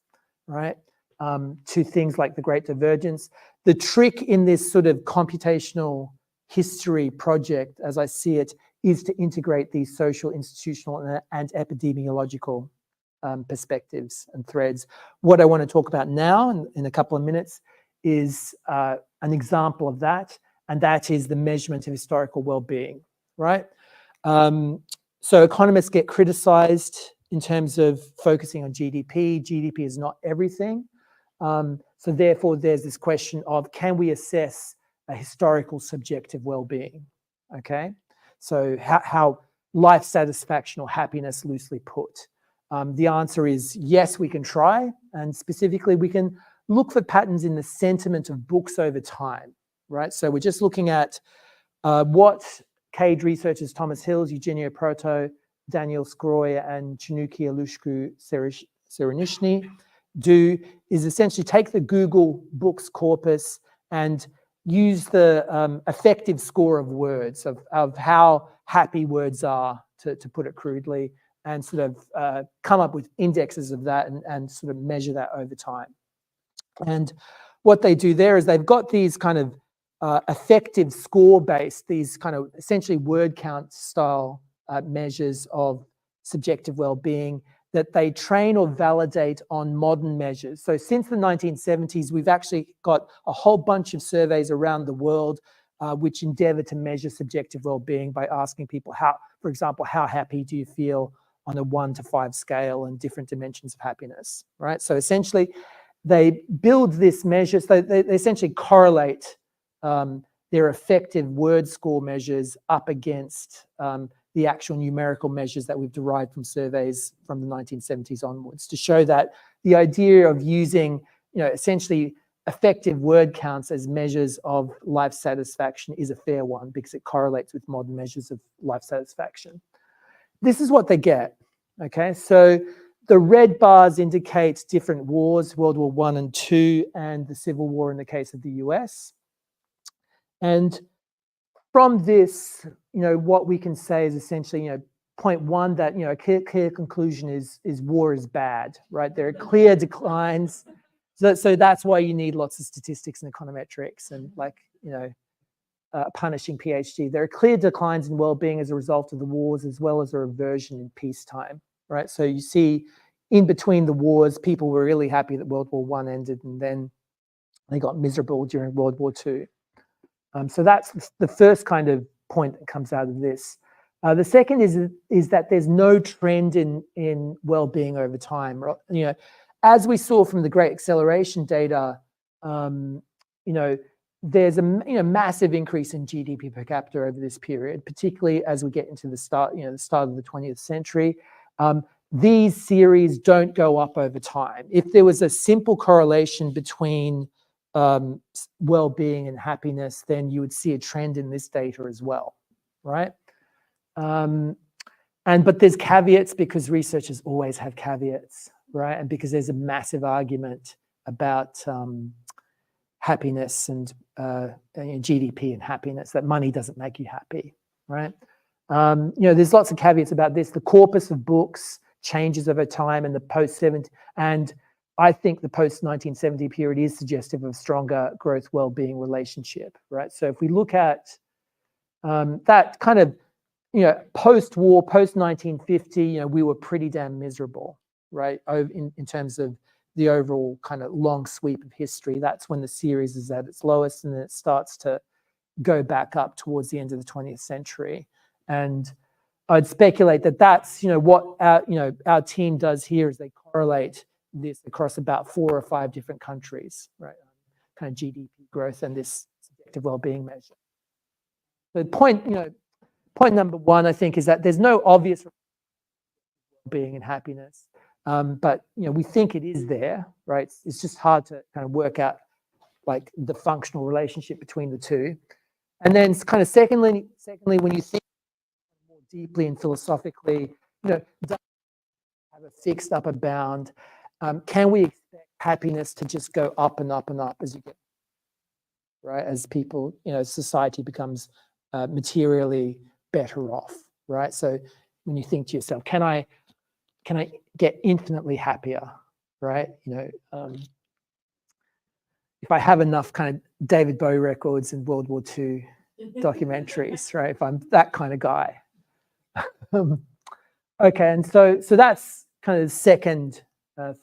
right, to things like the Great Divergence. The trick in this sort of computational history project, as I see it, is to integrate these social, institutional, and epidemiological perspectives and threads. What I want to talk about now in a couple of minutes is an example of that, and that is the measurement of historical well-being, right? So economists get criticized in terms of focusing on GDP. GDP is not everything. So therefore, there's this question of, can we assess a historical subjective well-being, okay? So how life satisfaction or happiness, loosely put. The answer is yes, we can try. And specifically, we can look for patterns in the sentiment of books over time, right? So we're just looking at what CAGE researchers Thomas Hills, Eugenio Proto, Daniel Scroy, and Chinuki Alushku Serenishny do is essentially take the Google Books corpus and use the effective score of words, of how happy words are, to put it crudely, and sort of come up with indexes of that and sort of measure that over time. And what they do there is they've got these kind of effective score-based, these kind of essentially word count style measures of subjective well-being that they train or validate on modern measures. So since the 1970s, we've actually got a whole bunch of surveys around the world which endeavor to measure subjective well-being by asking people for example, how happy do you feel on a 1 to 5 scale and different dimensions of happiness, right? So essentially, they build this measure, so they essentially correlate their effective word score measures up against the actual numerical measures that we've derived from surveys from the 1970s onwards, to show that the idea of using, essentially effective word counts as measures of life satisfaction is a fair one, because it correlates with modern measures of life satisfaction. This is what they get, okay? So the red bars indicate different wars, World War I and II, and the Civil War in the case of the US. And from this, what we can say is essentially, point one, that, a clear conclusion is war is bad, right? There are clear declines. So that's why you need lots of statistics and econometrics and punishing PhD. There are clear declines in well-being as a result of the wars, as well as a reversion in peacetime, right? So you see in between the wars, people were really happy that World War I ended, and then they got miserable during World War II. So that's the first kind of point that comes out of this. The second is that there's no trend in well-being over time. As we saw from the Great Acceleration data, there's a massive increase in GDP per capita over this period, particularly as we get into the start of the 20th century. These series don't go up over time. If there was a simple correlation between well-being and happiness, then you would see a trend in this data as well, right? But there's caveats, because researchers always have caveats, right? And because there's a massive argument about happiness and GDP and happiness, that money doesn't make you happy, right? There's lots of caveats about this. The corpus of books changes over time, and the post-70, and I think the post-1970 period is suggestive of stronger growth well-being relationship, right? So if we look at that kind of, post-war, post-1950, we were pretty damn miserable, right? In terms of the overall kind of long sweep of history. That's when the series is at its lowest, and then it starts to go back up towards the end of the 20th century. And I'd speculate that that's, what our team does here is they correlate this across about 4 or 5 different countries, right? Kind of GDP growth and this subjective well-being measure. The point number 1, I think, is that there's no obvious well-being and happiness, but we think it is there, right? It's just hard to kind of work out like the functional relationship between the two. And then kind of secondly, when you think more deeply and philosophically, does it have a fixed upper bound? Can we expect happiness to just go up and up and up as you get, right? As people, society becomes materially better off, right? So when you think to yourself, can I get infinitely happier, right? If I have enough kind of David Bowie records and World War II documentaries, right? If I'm that kind of guy. Okay, and so that's kind of the second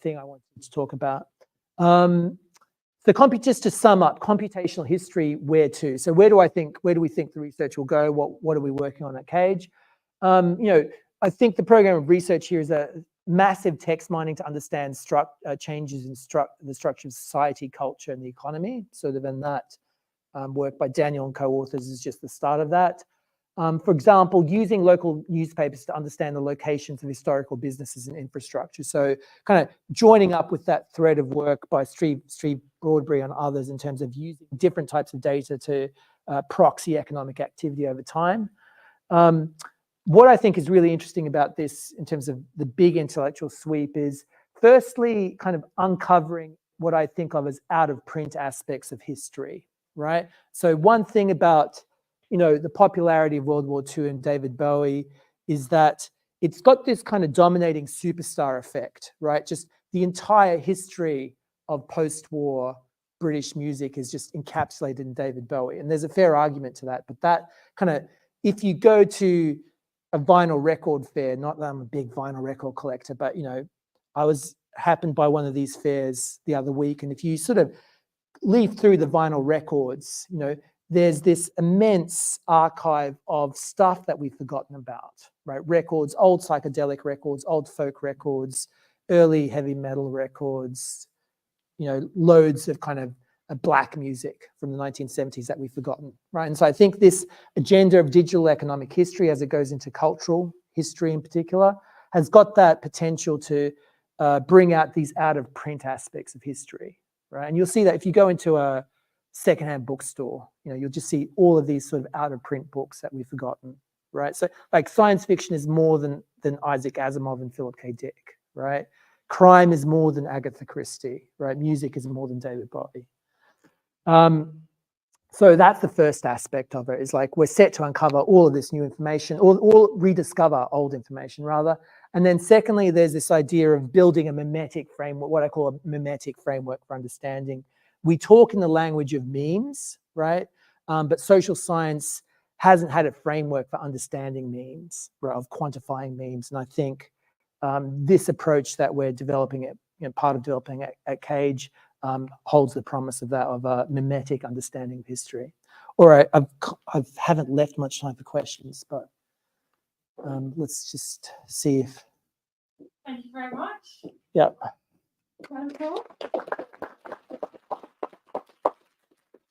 thing I wanted to talk about. Just to sum up, computational history, where to? So where do we think the research will go? What are we working on at Cage? I think the program of research here is a massive text mining to understand changes in the structure of society, culture, and the economy. Sort of in that work by Daniel and co-authors is just the start of that. For example, using local newspapers to understand the locations of historical businesses and infrastructure. So kind of joining up with that thread of work by Steve Broadbury and others in terms of using different types of data to proxy economic activity over time. What I think is really interesting about this in terms of the big intellectual sweep is firstly kind of uncovering what I think of as out of print aspects of history, right? So one thing about the popularity of World War II and David Bowie is that it's got this kind of dominating superstar effect, right? Just the entire history of post-war British music is just encapsulated in David Bowie. And there's a fair argument to that, but that kind of, if you go to a vinyl record fair, not that I'm a big vinyl record collector, but I was happened by one of these fairs the other week, and if you sort of leaf through the vinyl records, there's this immense archive of stuff that we've forgotten about, right? Records, old psychedelic records, old folk records, early heavy metal records, loads of kind of black music from the 1970s that we've forgotten, right? And so I think this agenda of digital economic history, as it goes into cultural history in particular, has got that potential to bring out these out of print aspects of history, right? And you'll see that if you go into a secondhand bookstore, you'll just see all of these sort of out of print books that we've forgotten, right? So like science fiction is more than Isaac Asimov and Philip K. Dick, right? Crime is more than Agatha Christie, right? Music is more than David Bowie. So that's the first aspect of it, is like we're set to uncover all of this new information, or rediscover old information rather. And then secondly, there's this idea of building a mimetic framework, what I call a mimetic framework for understanding. We talk in the language of memes, right? But social science hasn't had a framework for understanding memes, right, of quantifying memes. And I think this approach that we're developing, part of developing at Cage, holds the promise of that, of a mimetic understanding of history. All right, I haven't left much time for questions, but let's just see if. Thank you very much. Yep. Wonderful.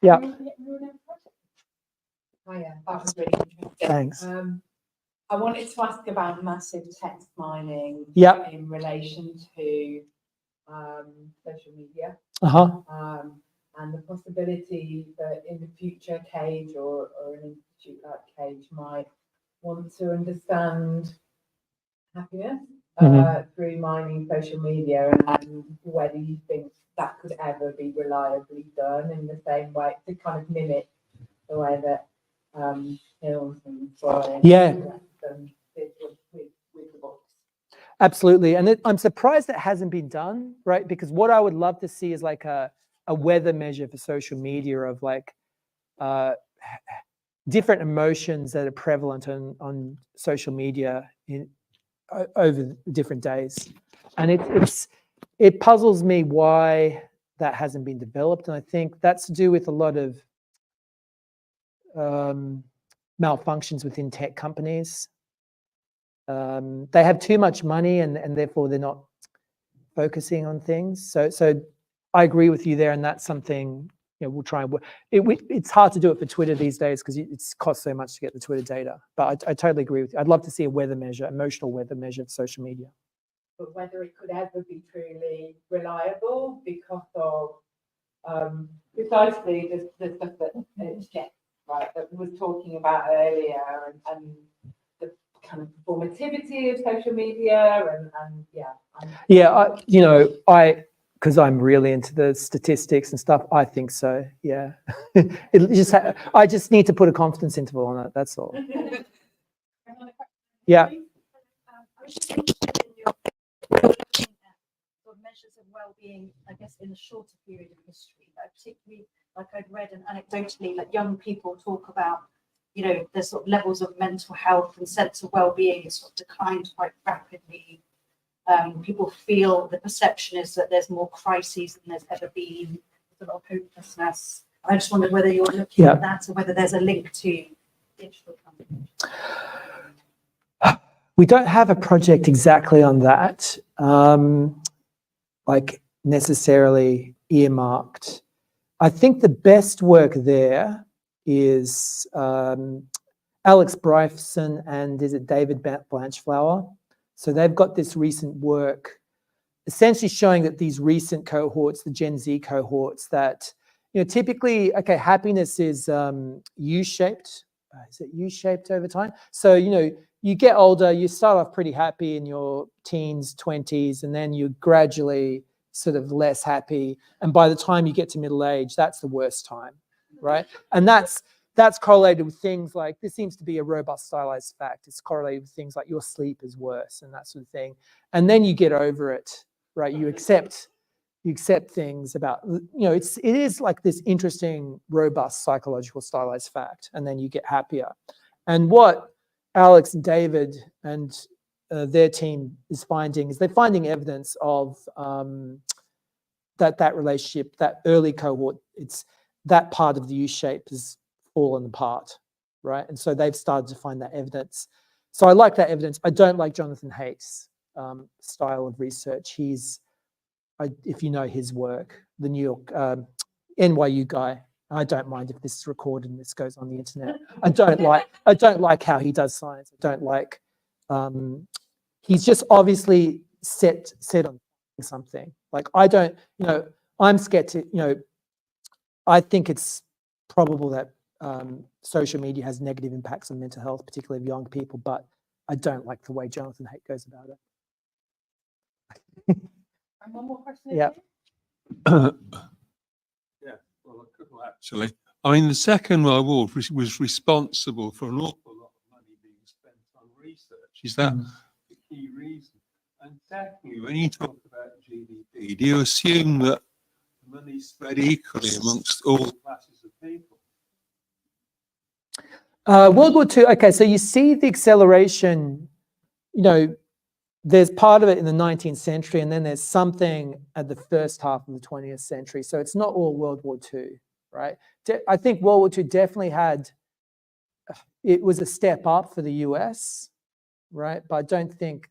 Yeah. Hiya, that was really interesting. Thanks. I wanted to ask about massive text mining Yep. in relation to social media and the possibility that in the future Cage or an institute like Cage might want to understand happiness through mining social media, and whether you think that could ever be reliably done in the same way to kind of mimic the way that Hills and Soren Yeah. did with the books. Absolutely. And I'm surprised it hasn't been done, right? Because what I would love to see is like a weather measure for social media of like different emotions that are prevalent on social media over different days. And it puzzles me why that hasn't been developed. And I think that's to do with a lot of malfunctions within tech companies. They have too much money and therefore they're not focusing on things. So I agree with you there, and that's something we'll try and work. It's hard to do it for Twitter these days because it costs so much to get the Twitter data. But I totally agree with you. I'd love to see a weather measure, emotional weather measure of social media. But whether it could ever be truly reliable because of precisely the stuff that Jeff that was talking about earlier, and the kind of performativity of social media, and yeah, because I'm really into the statistics and stuff, I think so. Yeah, I just need to put a confidence interval on it. That's all. Yeah. I was just interested in your looking at sort of measures of well-being, I guess, in a shorter period of history. Particularly, like I'd read and anecdotally, like young people talk about, the sort of levels of mental health and sense of well-being sort of declined quite rapidly. People feel the perception is that there's more crises than there's ever been. There's a lot of hopelessness. I just wondered whether you're looking at that or whether there's a link to digital companies. We don't have a project exactly on that, like necessarily earmarked. I think the best work there is Alex Bryson and is it David Blanchflower? So they've got this recent work essentially showing that these recent cohorts, the Gen Z cohorts, that typically, happiness is U-shaped. Is it U-shaped over time? So you get older, you start off pretty happy in your teens, 20s, and then you gradually sort of less happy. And by the time you get to middle age, that's the worst time, right? And that's correlated with things like, this seems to be a robust stylized fact. It's correlated with things like your sleep is worse and that sort of thing. And then you get over it, right? You accept things about, it is like this interesting, robust psychological stylized fact. And then you get happier. And what Alex and David and their team is finding is they're finding evidence of that relationship, that early cohort, it's that part of the U-shape has fallen apart, right? And so they've started to find that evidence. So I like that evidence. I don't like Jonathan Haidt's style of research. If you know his work, the New York NYU guy. I don't mind if this is recorded and this goes on the internet. I don't like how he does science. I don't like. He's just obviously set on something. Like I'm scared to. I think it's probable that social media has negative impacts on mental health, particularly of young people. But I don't like the way Jonathan Haidt goes about it. And one more question. Yeah. Yeah, well, a couple actually. I mean, the Second World War was responsible for an awful lot of money being spent on research. Is that the key reason? And secondly, when you talk about GDP, do you assume that money is spread equally amongst all classes of people? World War II. Okay, so you see the acceleration. There's part of it in the 19th century, and then there's something at the first half of the 20th century. So it's not all World War II, right? I think World War II definitely it was a step up for the US, right? But I don't think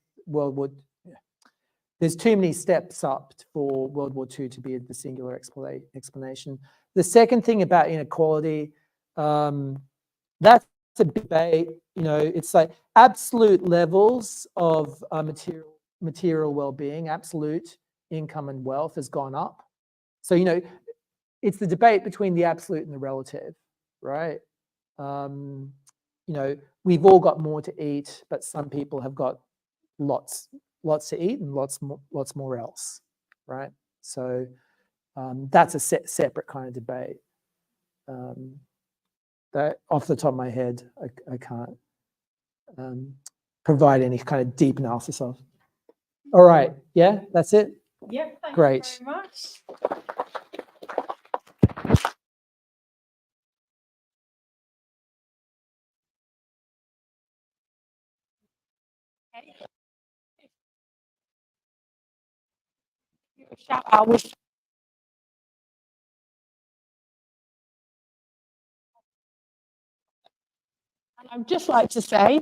there's too many steps up for World War II to be the singular explanation. The second thing about inequality, that's a debate. It's like absolute levels of material well-being, absolute income and wealth has gone up. So it's the debate between the absolute and the relative, right? We've all got more to eat, but some people have got lots lots to eat and lots more else, right? So that's a separate kind of debate. That off the top of my head, I can't provide any kind of deep analysis of. All right, yeah, that's it. Yep, thank Great. you very much. Shout out with and I'd just like to say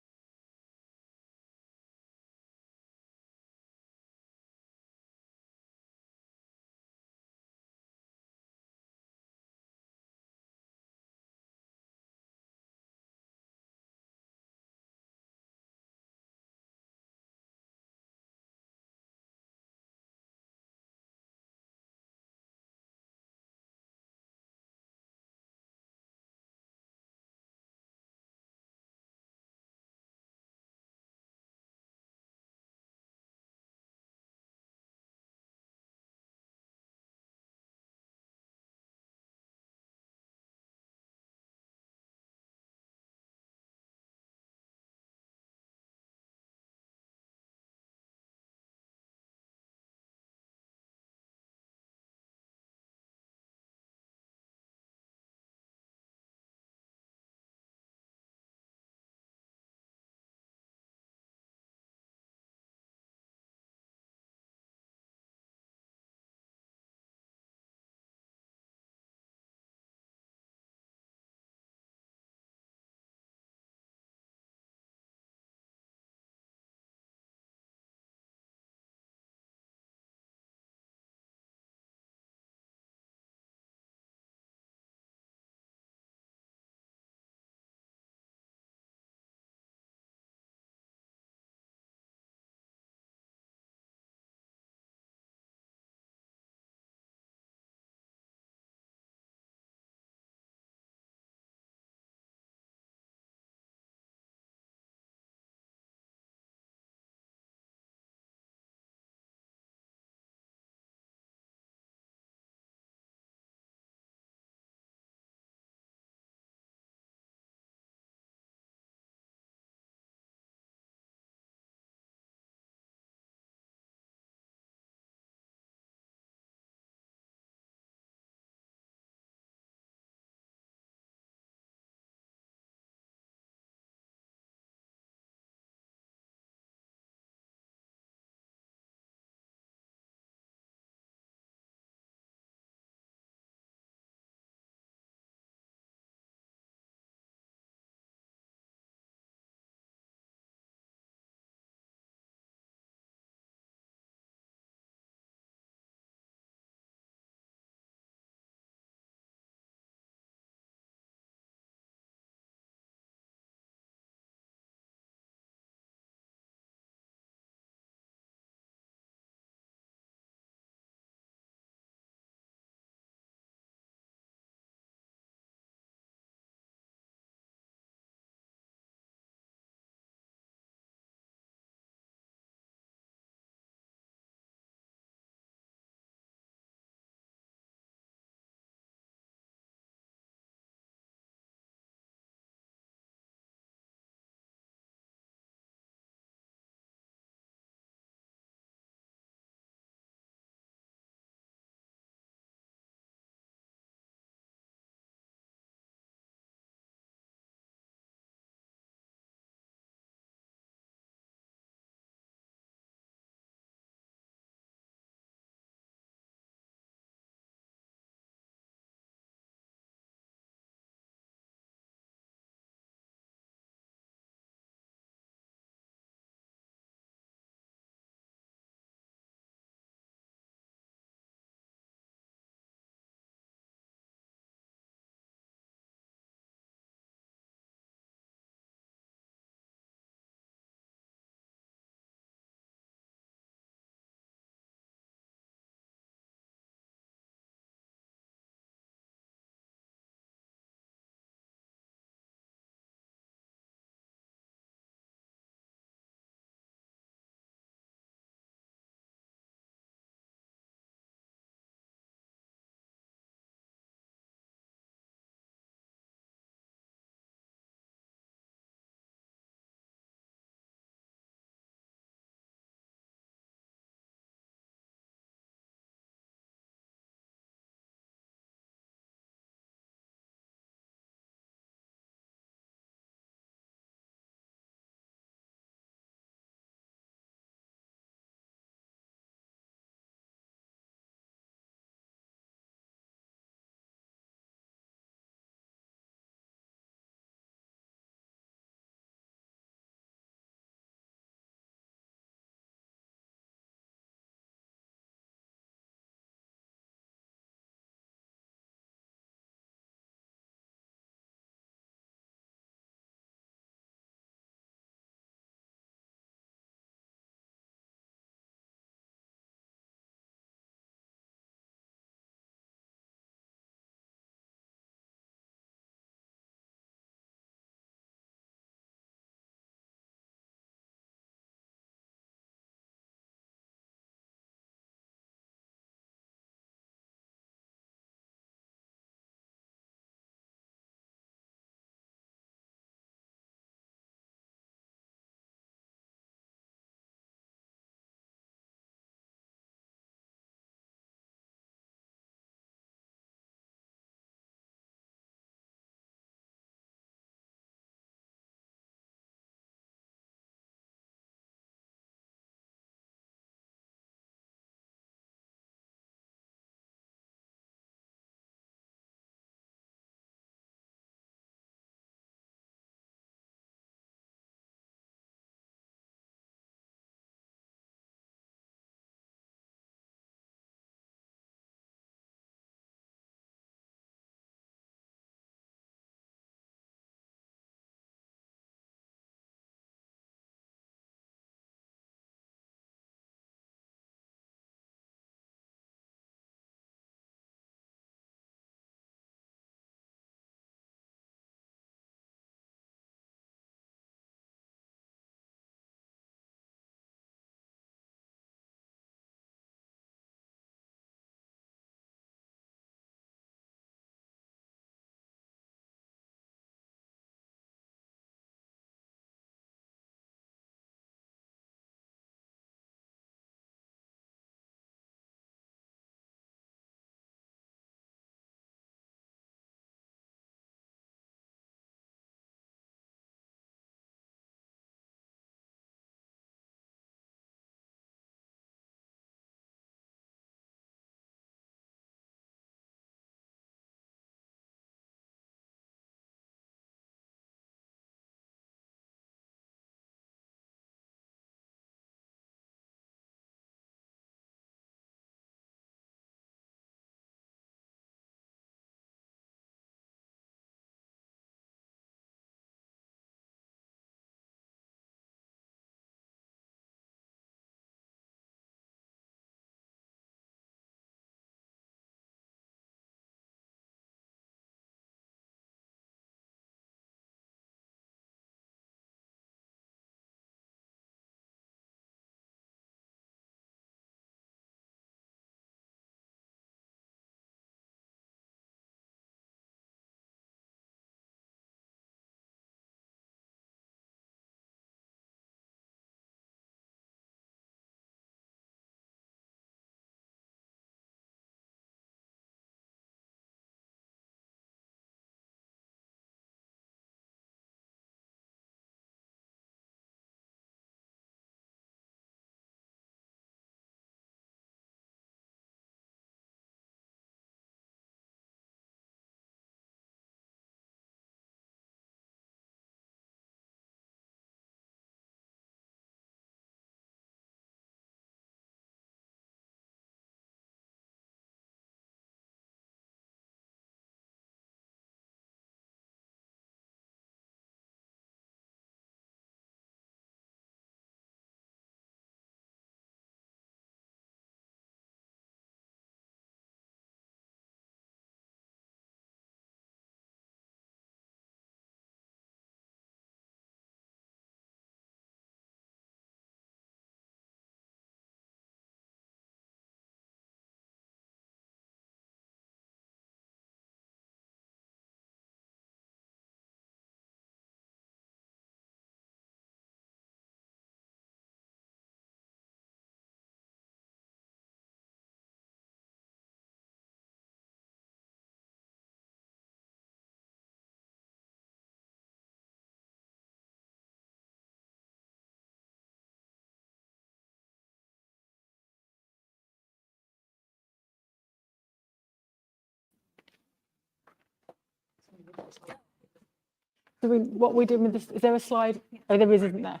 So what we doing with this? Is there a slide? Oh, there is, isn't there?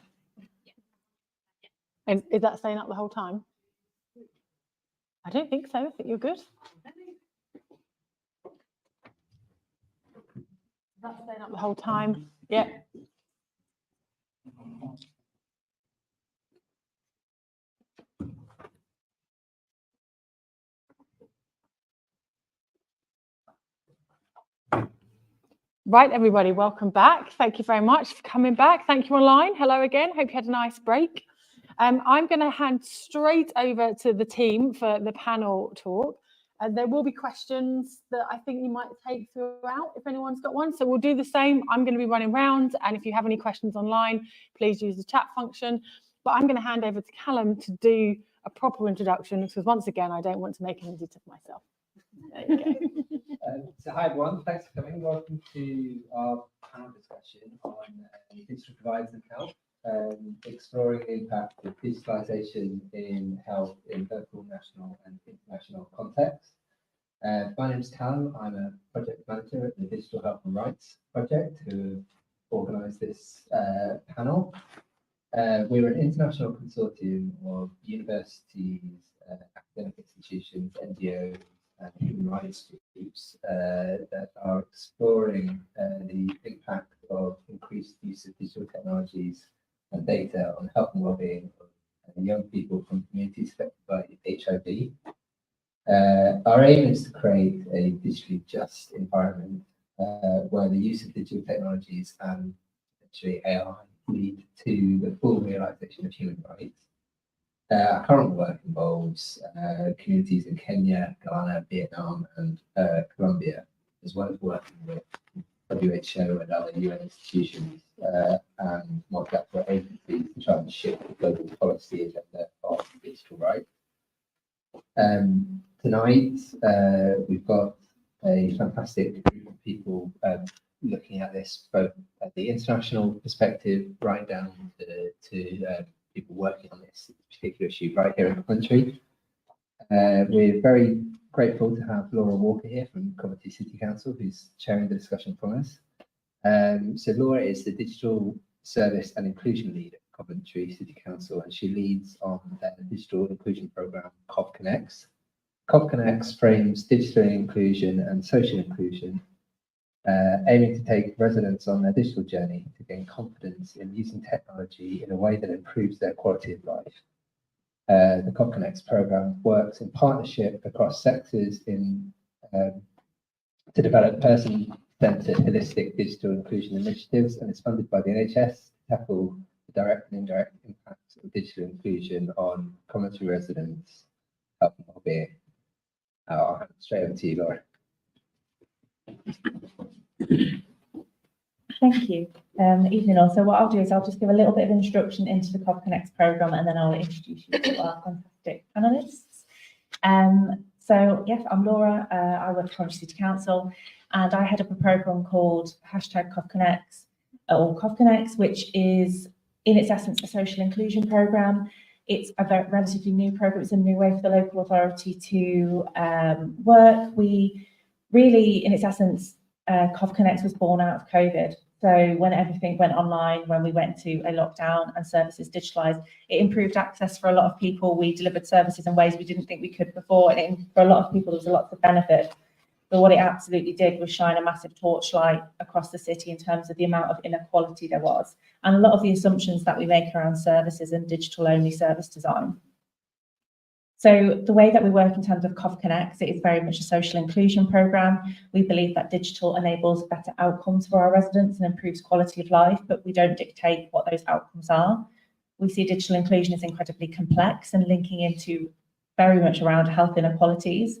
And is that staying up the whole time? I don't think so. I think you're good. That's staying up the whole time. Yeah. Right, everybody, welcome back. Thank you very much for coming back. Thank you online. Hello again. Hope you had a nice break. I'm going to hand straight over to the team for the panel talk. There will be questions that I think you might take throughout if anyone's got one. So we'll do the same. I'm going to be running round, and if you have any questions online, please use the chat function. But I'm going to hand over to Callum to do a proper introduction, because once again, I don't want to make an idiot of myself. There you go. So hi everyone, thanks for coming. Welcome to our panel discussion on digital divides in health, exploring the impact of digitalisation in health in local, national and international contexts. My name is Callum. I'm a project manager at the Digital Health and Rights Project, who organised this panel. We're an international consortium of universities, academic institutions, NGOs, and human rights groups that are exploring the impact of increased use of digital technologies and data on health and well-being of young people from communities affected by HIV. Our aim is to create a digitally just environment where the use of digital technologies and actually AI lead to the full realisation of human rights. Our current work involves communities in Kenya, Ghana, Vietnam, and Colombia, as well as working with WHO and other UN institutions and multilateral agencies to try and shift the global policy agenda of digital rights. Tonight, we've got a fantastic group of people looking at this both at the international perspective, right down to people working on this particular issue right here in the country. We're very grateful to have Laura Walker here from Coventry City Council, who's chairing the discussion for us. So Laura is the Digital Service and Inclusion Lead at Coventry City Council, and she leads on the digital inclusion programme COV Connects. COV Connects frames digital inclusion and social inclusion, aiming to take residents on their digital journey to gain confidence in using technology in a way that improves their quality of life. The COV Connects programme works in partnership across sectors to develop person-centred holistic digital inclusion initiatives, and is funded by the NHS to tackle the direct and indirect impacts of digital inclusion on Coventry residents' health and well-being. I'll hand it straight over to you, Laura. Thank you. Evening all. So what I'll do is I'll just give a little bit of introduction into the COV Connects programme, and then I'll introduce you to our fantastic panellists. So yes, I'm Laura. I work for Coventry City Council, and I head up a programme called #COV Connects, or COV Connects, which is in its essence a social inclusion programme. It's a very relatively new programme. It's a new way for the local authority to work. We really, in its essence, COV Connects was born out of COVID. So when everything went online, when we went into a lockdown and services digitalised, it improved access for a lot of people. We delivered services in ways we didn't think we could before. And for a lot of people, there was a lot of benefit. But what it absolutely did was shine a massive torchlight across the city in terms of the amount of inequality there was, and a lot of the assumptions that we make around services and digital-only service design. So the way that we work in terms of COV Connects, it is very much a social inclusion programme. We believe that digital enables better outcomes for our residents and improves quality of life, but we don't dictate what those outcomes are. We see digital inclusion as incredibly complex and linking into very much around health inequalities.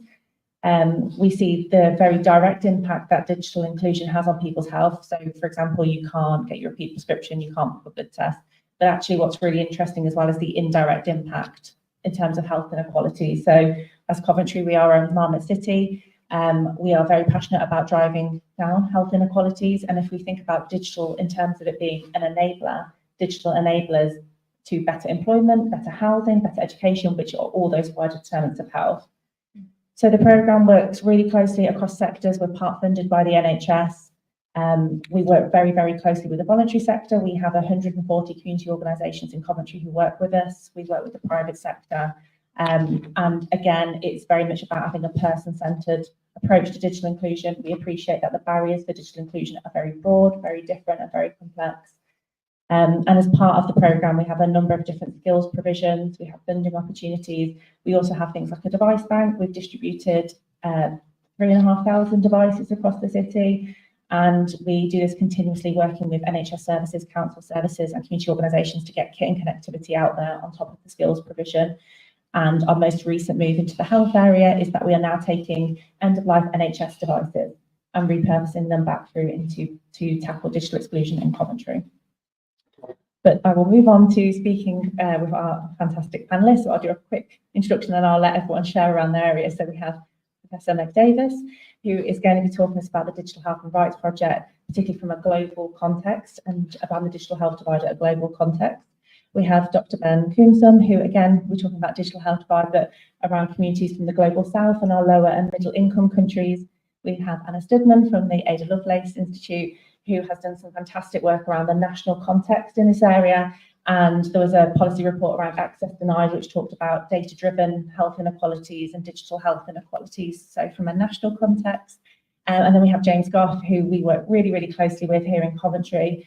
We see the very direct impact that digital inclusion has on people's health. So, for example, you can't get your repeat prescription, you can't book a blood test. But actually what's really interesting as well is the indirect impact in terms of health inequality. So as Coventry, we are a marmot city. We are very passionate about driving down health inequalities. And if we think about digital in terms of it being an enabler, digital enablers to better employment, better housing, better education, which are all those wider determinants of health. So the programme works really closely across sectors. We're part funded by the NHS. We work very, very closely with the voluntary sector. We have 140 community organisations in Coventry who work with us. We work with the private sector. And again, it's very much about having a person-centred approach to digital inclusion. We appreciate that the barriers for digital inclusion are very broad, very different and very complex. And as part of the programme, we have a number of different skills provisions. We have funding opportunities. We also have things like a device bank. We've distributed 3,500 devices across the city. And we do this continuously working with NHS services, council services and community organisations to get kit and connectivity out there on top of the skills provision. And our most recent move into the health area is that we are now taking end-of-life NHS devices and repurposing them back through to tackle digital exclusion in Coventry. But I will move on to speaking with our fantastic panellists. So I'll do a quick introduction and I'll let everyone share around their area. So we have Professor Meg Davis, who is going to be talking to us about the Digital Health and Rights Project, particularly from a global context and about the digital health divide at a global context. We have Dr. Ben Koomsum, who again, we're talking about digital health divide, but around communities from the global south and our lower and middle income countries. We have Anna Studman from the Ada Lovelace Institute, who has done some fantastic work around the national context in this area. And there was a policy report around access denied, which talked about data-driven health inequalities and digital health inequalities, so from a national context. And then we have James Goff, who we work really, really closely with here in Coventry.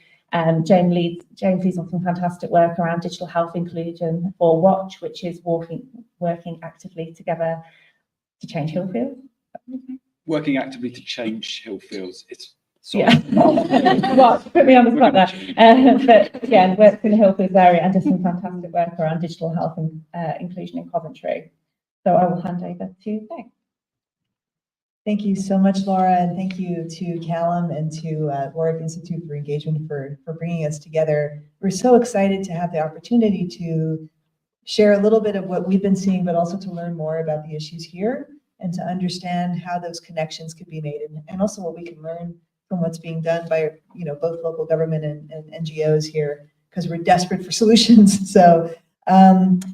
James leads on some fantastic work around digital health inclusion for Watch, which is working actively together to change Hillfield. Working actively to change Hillfields. Yeah, well, put me on the spot there. But again, works in the Hillfields area and does some fantastic work around digital health and inclusion in Coventry. So I will hand over to Meg. Thank you so much, Laura, and thank you to Callum and to Warwick Institute for Engagement for bringing us together. We're so excited to have the opportunity to share a little bit of what we've been seeing, but also to learn more about the issues here and to understand how those connections could be made and also what we can learn from what's being done by both local government and NGOs here, because we're desperate for solutions. So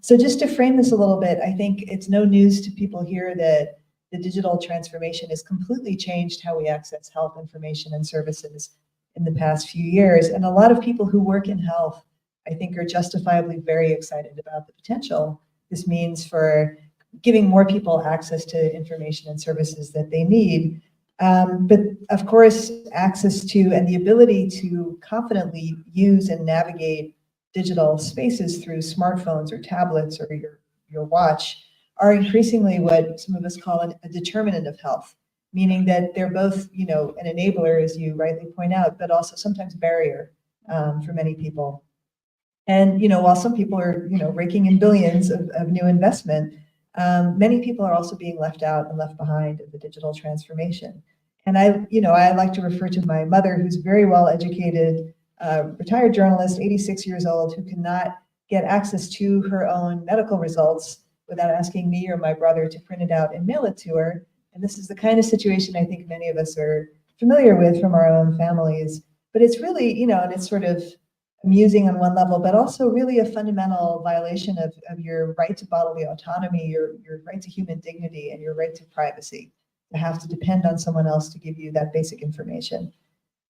just to frame this a little bit, I think it's no news to people here that the digital transformation has completely changed how we access health information and services in the past few years. And a lot of people who work in health, I think, are justifiably very excited about the potential this means for giving more people access to information and services that they need. But of course, access to and the ability to confidently use and navigate digital spaces through smartphones or tablets or your watch are increasingly what some of us call a determinant of health, meaning that they're both, an enabler, as you rightly point out, but also sometimes a barrier for many people. And, while some people are, raking in billions of new investment, many people are also being left out and left behind of the digital transformation. And I like to refer to my mother, who's very well educated, retired journalist, 86 years old, who cannot get access to her own medical results without asking me or my brother to print it out and mail it to her. And this is the kind of situation I think many of us are familiar with from our own families. But it's really, and it's sort of amusing on one level, but also really a fundamental violation of your right to bodily autonomy, your right to human dignity, and your right to privacy, to have to depend on someone else to give you that basic information.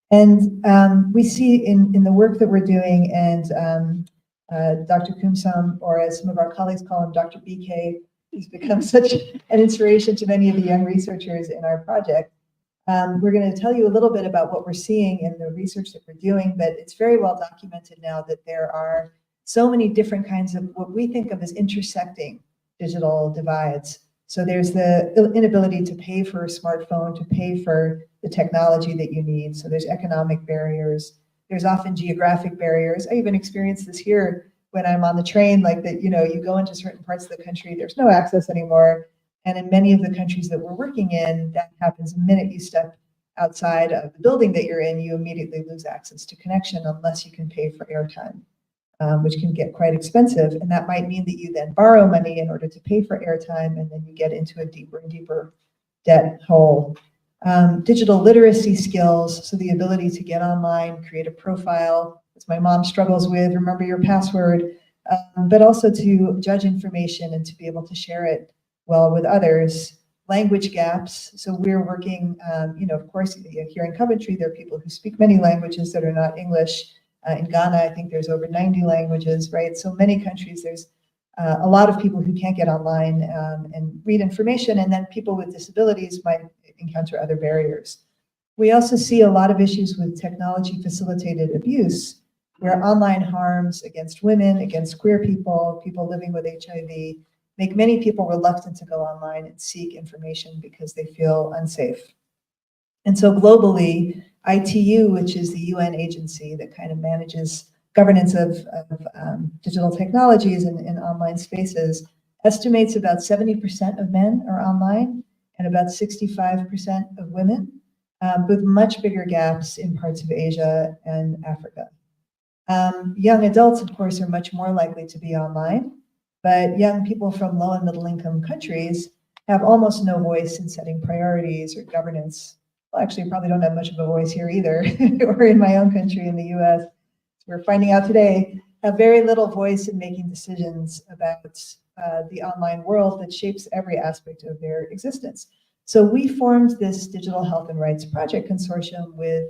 And we see in the work that we're doing, and Dr. Koomsum, or as some of our colleagues call him, Dr. BK, who's become such an inspiration to many of the young researchers in our project. We're going to tell you a little bit about what we're seeing in the research that we're doing, but it's very well documented now that there are so many different kinds of what we think of as intersecting digital divides. So there's the inability to pay for a smartphone, to pay for the technology that you need. So there's economic barriers. There's often geographic barriers. I even experienced this here when I'm on the train, like that, you go into certain parts of the country, there's no access anymore. And in many of the countries that we're working in, that happens the minute you step outside of the building that you're in, you immediately lose access to connection unless you can pay for airtime, which can get quite expensive. And that might mean that you then borrow money in order to pay for airtime, and then you get into a deeper and deeper debt hole. Digital literacy skills, so the ability to get online, create a profile, as my mom struggles with, remember your password, but also to judge information and to be able to share it well with others. language gaps. So we're working, of course, here in Coventry, there are people who speak many languages that are not English. In Ghana, I think there's over 90 languages, right? So many countries, there's a lot of people who can't get online and read information, and then people with disabilities might encounter other barriers. We also see a lot of issues with technology-facilitated abuse, where online harms against women, against queer people, people living with HIV, make many people reluctant to go online and seek information because they feel unsafe. And so globally, ITU, which is the UN agency that kind of manages governance of digital technologies in online spaces, estimates about 70% of men are online and about 65% of women, with much bigger gaps in parts of Asia and Africa. Young adults, of course, are much more likely to be online, but young people from low and middle income countries have almost no voice in setting priorities or governance. Well, actually, probably don't have much of a voice here either, or in my own country in the US. We're finding out today, have very little voice in making decisions about the online world that shapes every aspect of their existence. So we formed this Digital Health and Rights Project Consortium with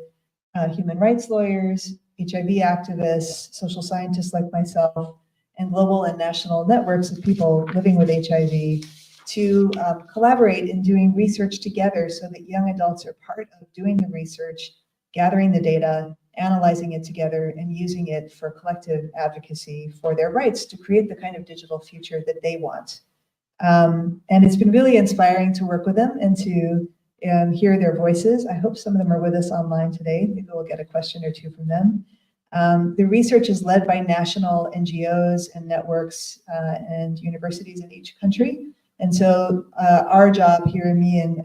human rights lawyers, HIV activists, social scientists like myself, and global and national networks of people living with HIV to collaborate in doing research together so that young adults are part of doing the research, gathering the data, analyzing it together, and using it for collective advocacy for their rights to create the kind of digital future that they want. And it's been really inspiring to work with them and to hear their voices. I hope some of them are with us online today. Maybe we'll get a question or two from them. The research is led by national NGOs and networks and universities in each country. And so our job here, me and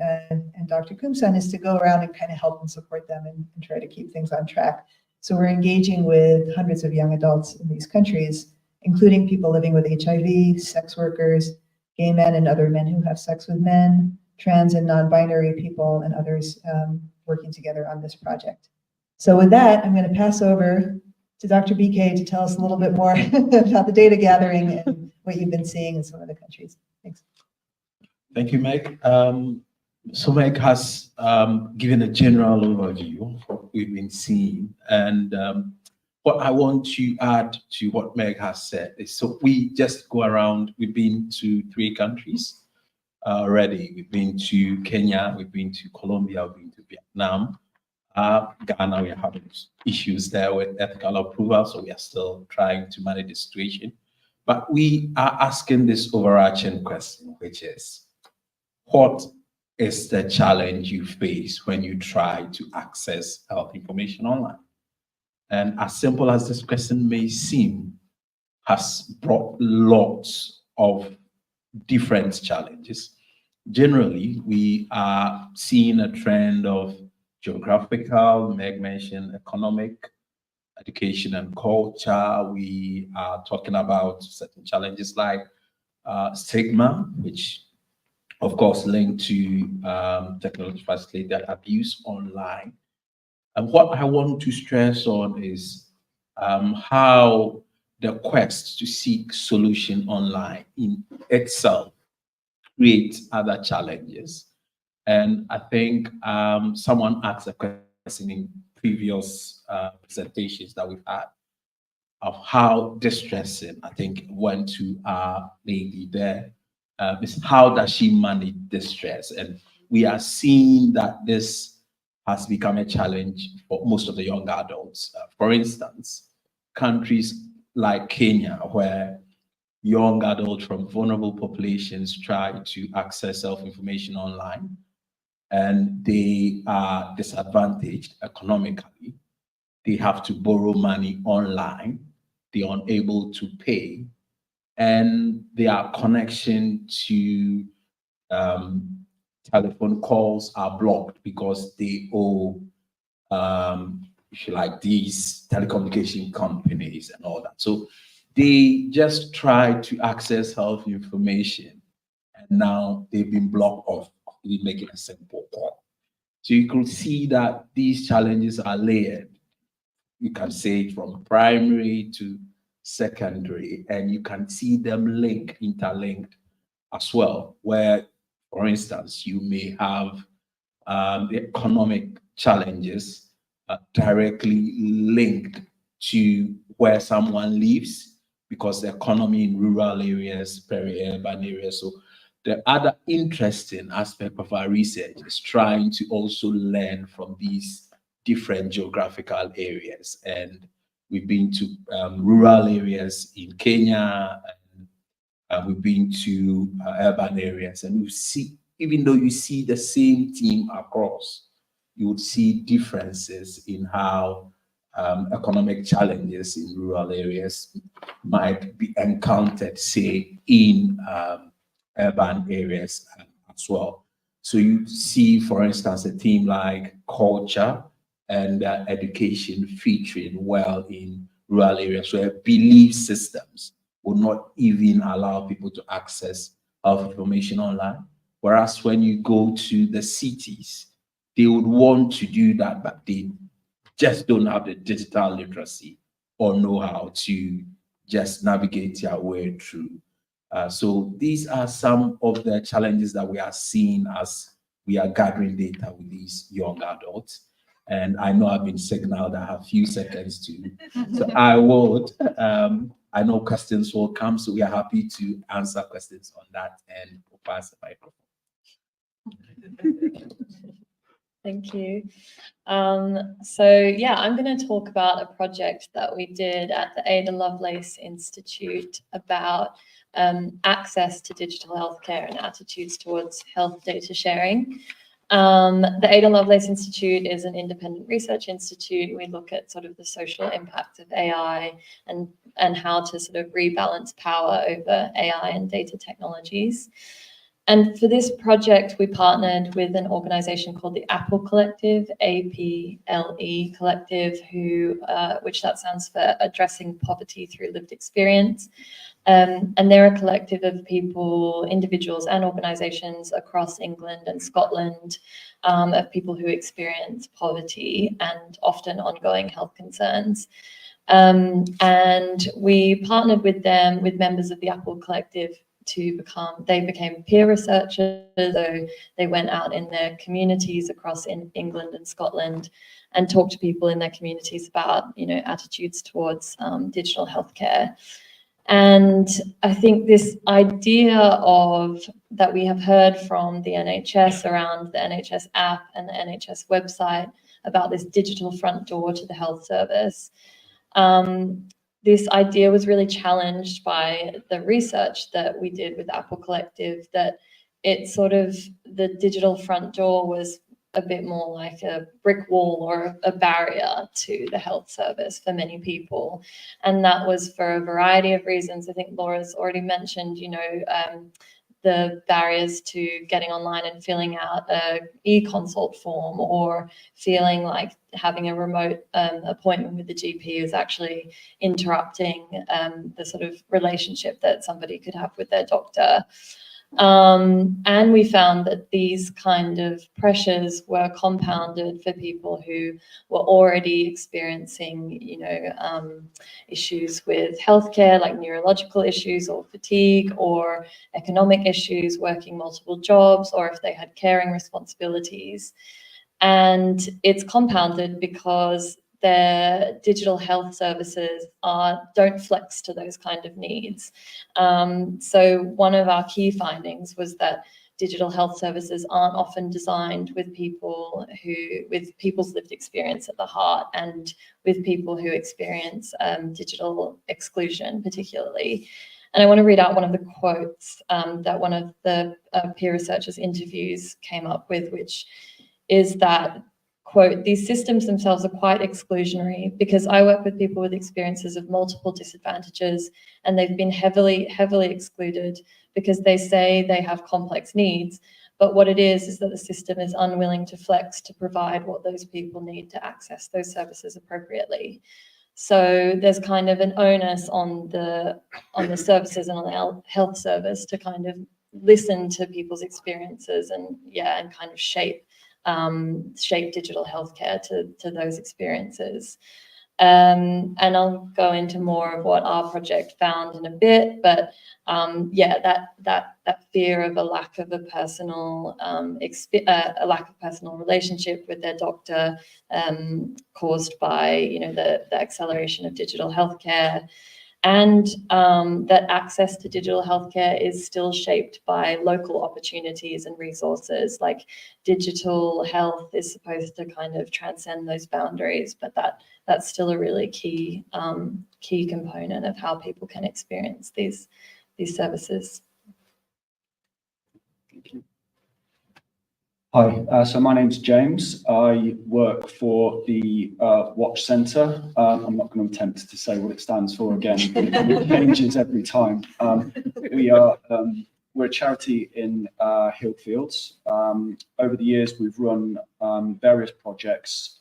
Dr. Kumsan, is to go around and kind of help and support them and try to keep things on track. So we're engaging with hundreds of young adults in these countries, including people living with HIV, sex workers, gay men and other men who have sex with men, trans and non-binary people, and others working together on this project. So with that, I'm going to pass over to Dr. BK to tell us a little bit more about the data gathering and what you've been seeing in some of the countries. Thanks. Thank you, Meg. So Meg has given a general overview of what we've been seeing. And what I want to add to what Meg has said is, so we just go around, we've been to 3 countries already. We've been to Kenya, we've been to Colombia, we've been to Vietnam. Ghana, we are having issues there with ethical approval, so we are still trying to manage the situation. But we are asking this overarching question, which is, what is the challenge you face when you try to access health information online? And as simple as this question may seem, has brought lots of different challenges. Generally, we are seeing a trend of geographical, Meg mentioned economic, education and culture. We are talking about certain challenges like stigma, which of course linked to technology facilitated abuse online. And what I want to stress on is how the quest to seek solution online in itself creates other challenges. And I think someone asked a question in previous presentations that we've had of how distressing, I think went to our lady there, is how does she manage distress? And we are seeing that this has become a challenge for most of the young adults. For instance, countries like Kenya, where young adults from vulnerable populations try to access self-information online, and they are disadvantaged economically. They have to borrow money online. They're unable to pay, and their connection to telephone calls are blocked because they owe, if you like, these telecommunication companies and all that. So they just try to access health information, and now they've been blocked off making a simple call. So you could see that these challenges are layered. You can say from primary to secondary, and you can see them interlinked as well, where For instance, you may have the economic challenges directly linked to where someone lives, because the economy in rural areas, peri-urban areas. So the other interesting aspect of our research is trying to also learn from these different geographical areas. And we've been to rural areas in Kenya, and we've been to urban areas, and we see, even though you see the same theme across, you would see differences in how economic challenges in rural areas might be encountered, say, in urban areas as well. So you see, for instance, a theme like culture and education featuring well in rural areas, where belief systems would not even allow people to access health information online. Whereas when you go to the cities, they would want to do that, but they just don't have the digital literacy or know how to just navigate their way through. So these are some of the challenges that we are seeing as we are gathering data with these young adults. And I know I've been signaled I have a few seconds to, so I would, I know questions will come, so we are happy to answer questions on that, and we'll pass the microphone. Thank you. So yeah, I'm going to talk about a project that we did at the Ada Lovelace Institute about access to digital healthcare and attitudes towards health data sharing. The Ada Lovelace Institute is an independent research institute. We look at sort of the social impact of AI and how to sort of rebalance power over AI and data technologies. And for this project, we partnered with an organization called the Apple Collective, APLE Collective, which that stands for Addressing Poverty Through Lived Experience. And they're a collective of people, individuals and organizations across England and Scotland, of people who experience poverty and often ongoing health concerns. And we partnered with them, with members of the Apple Collective, they became peer researchers. So they went out in their communities across England and Scotland and talked to people in their communities about, attitudes towards digital healthcare. And I think this idea that we have heard from the NHS around the NHS app and the NHS website about this digital front door to the health service, this idea was really challenged by the research that we did with Apple Collective, that the digital front door was a bit more like a brick wall or a barrier to the health service for many people. And that was for a variety of reasons. I think Laura's already mentioned, the barriers to getting online and filling out a e-consult form, or feeling like having a remote appointment with the GP is actually interrupting the sort of relationship that somebody could have with their doctor. And we found that these kind of pressures were compounded for people who were already experiencing, issues with healthcare, like neurological issues or fatigue, or economic issues, working multiple jobs, or if they had caring responsibilities. And it's compounded because their digital health services don't flex to those kind of needs. So one of our key findings was that digital health services aren't often designed with people's lived experience at the heart, and with people who experience digital exclusion particularly. And I want to read out one of the quotes that one of the peer researchers' interviews came up with, which is that, quote, "These systems themselves are quite exclusionary because I work with people with experiences of multiple disadvantages, and they've been heavily, heavily excluded because they say they have complex needs. But what it is that the system is unwilling to flex to provide what those people need to access those services appropriately." So there's kind of an onus on the services and on the health service to kind of listen to people's experiences and kind of shape digital healthcare to those experiences. And I'll go into more of what our project found in a bit, but yeah, that fear of a lack of a personal relationship with their doctor, caused by, you know, the acceleration of digital healthcare, and that access to digital healthcare is still shaped by local opportunities and resources. Like, digital health is supposed to kind of transcend those boundaries, but that's still a really key component of how people can experience these services. Hi, so my name's James. I work for the Watch Centre. I'm not going to attempt to say what it stands for again. It changes every time. We're a charity in Hillfields. Over the years, we've run various projects,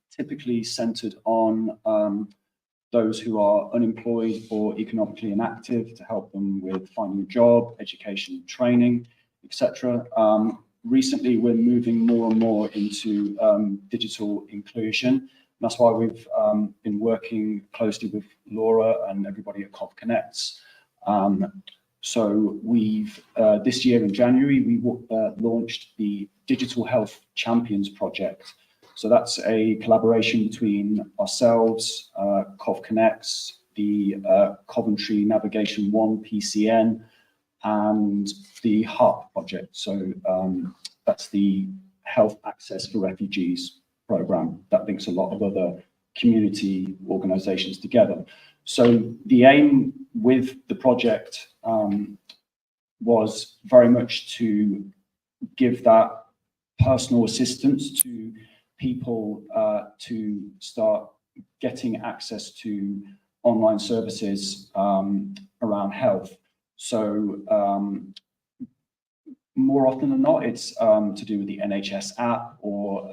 typically centred on those who are unemployed or economically inactive, to help them with finding a job, education, training, etc. Recently, we're moving more and more into digital inclusion. That's why we've been working closely with Laura and everybody at COV Connects. So we've, this year in January, we launched the Digital Health Champions Project. So that's a collaboration between ourselves, COV Connects, the Coventry Navigation One PCN, and the HARP project. So that's the Health Access for Refugees program that links a lot of other community organizations together. So the aim with the project was very much to give that personal assistance to people to start getting access to online services around health. So more often than not, it's to do with the NHS app or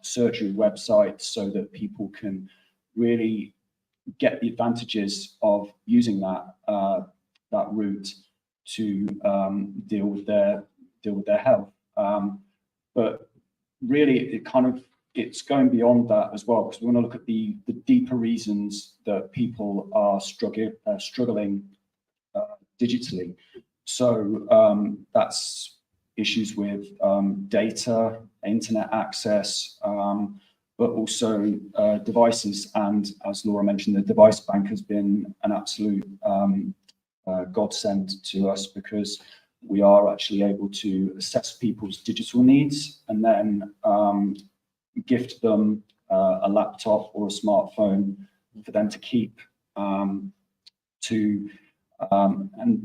surgery websites, so that people can really get the advantages of using that route to deal with their health. But really, it's going beyond that as well, because we want to look at the deeper reasons that people are struggling digitally. So that's issues with data, internet access, but also devices. And as Laura mentioned, the device bank has been an absolute godsend to us, because we are actually able to assess people's digital needs and then gift them a laptop or a smartphone for them to keep, and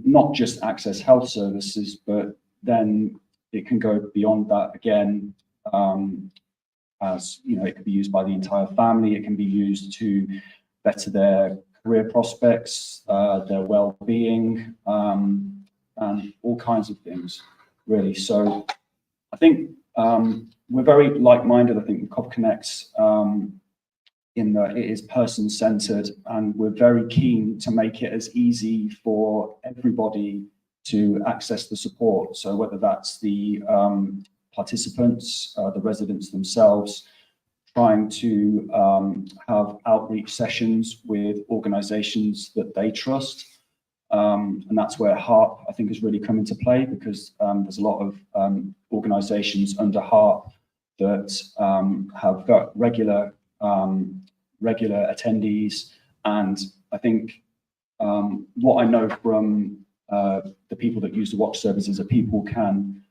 not just access health services, but then it can go beyond that again. As you know, it can be used by the entire family. It can be used to better their career prospects, their well-being, and all kinds of things, really. So I think we're very like-minded, I think, with COV Connects, in that it is person-centered, and we're very keen to make it as easy for everybody to access the support. So whether that's the participants, the residents themselves, trying to have outreach sessions with organizations that they trust. And that's where HARP, I think, has really come into play, because there's a lot of organizations under HARP that have got regular attendees. And I think what I know from the people that use the Watch service is that people can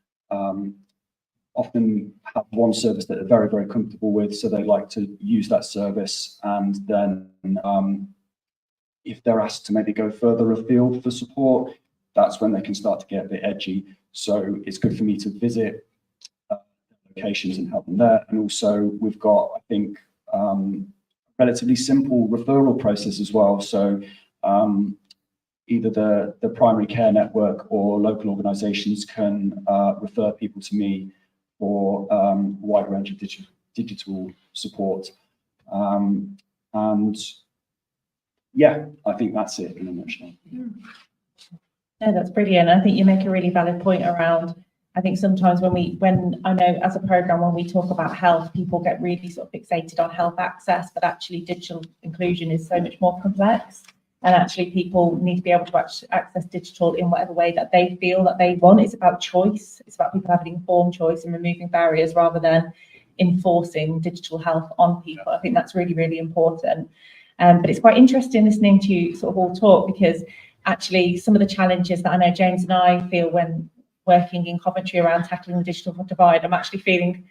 often have one service that they're very, very comfortable with, so they like to use that service. And then if they're asked to maybe go further afield for support, that's when they can start to get a bit edgy. So it's good for me to visit locations and help them there. And also we've got, I think, relatively simple referral process as well. So either the primary care network or local organizations can refer people to me for a wide range of digital support. And yeah, I think that's it in a nutshell. No, that's brilliant. I think you make a really valid point around I think sometimes when I know as a program, when we talk about health, people get really sort of fixated on health access, but actually digital inclusion is so much more complex. And actually people need to be able to access digital in whatever way that they feel that they want. It's about choice. It's about people having informed choice and removing barriers rather than enforcing digital health on people. I think that's really, really important. But it's quite interesting listening to you sort of all talk, because actually some of the challenges that I know James and I feel when working in Coventry around tackling the digital divide, I'm actually feeling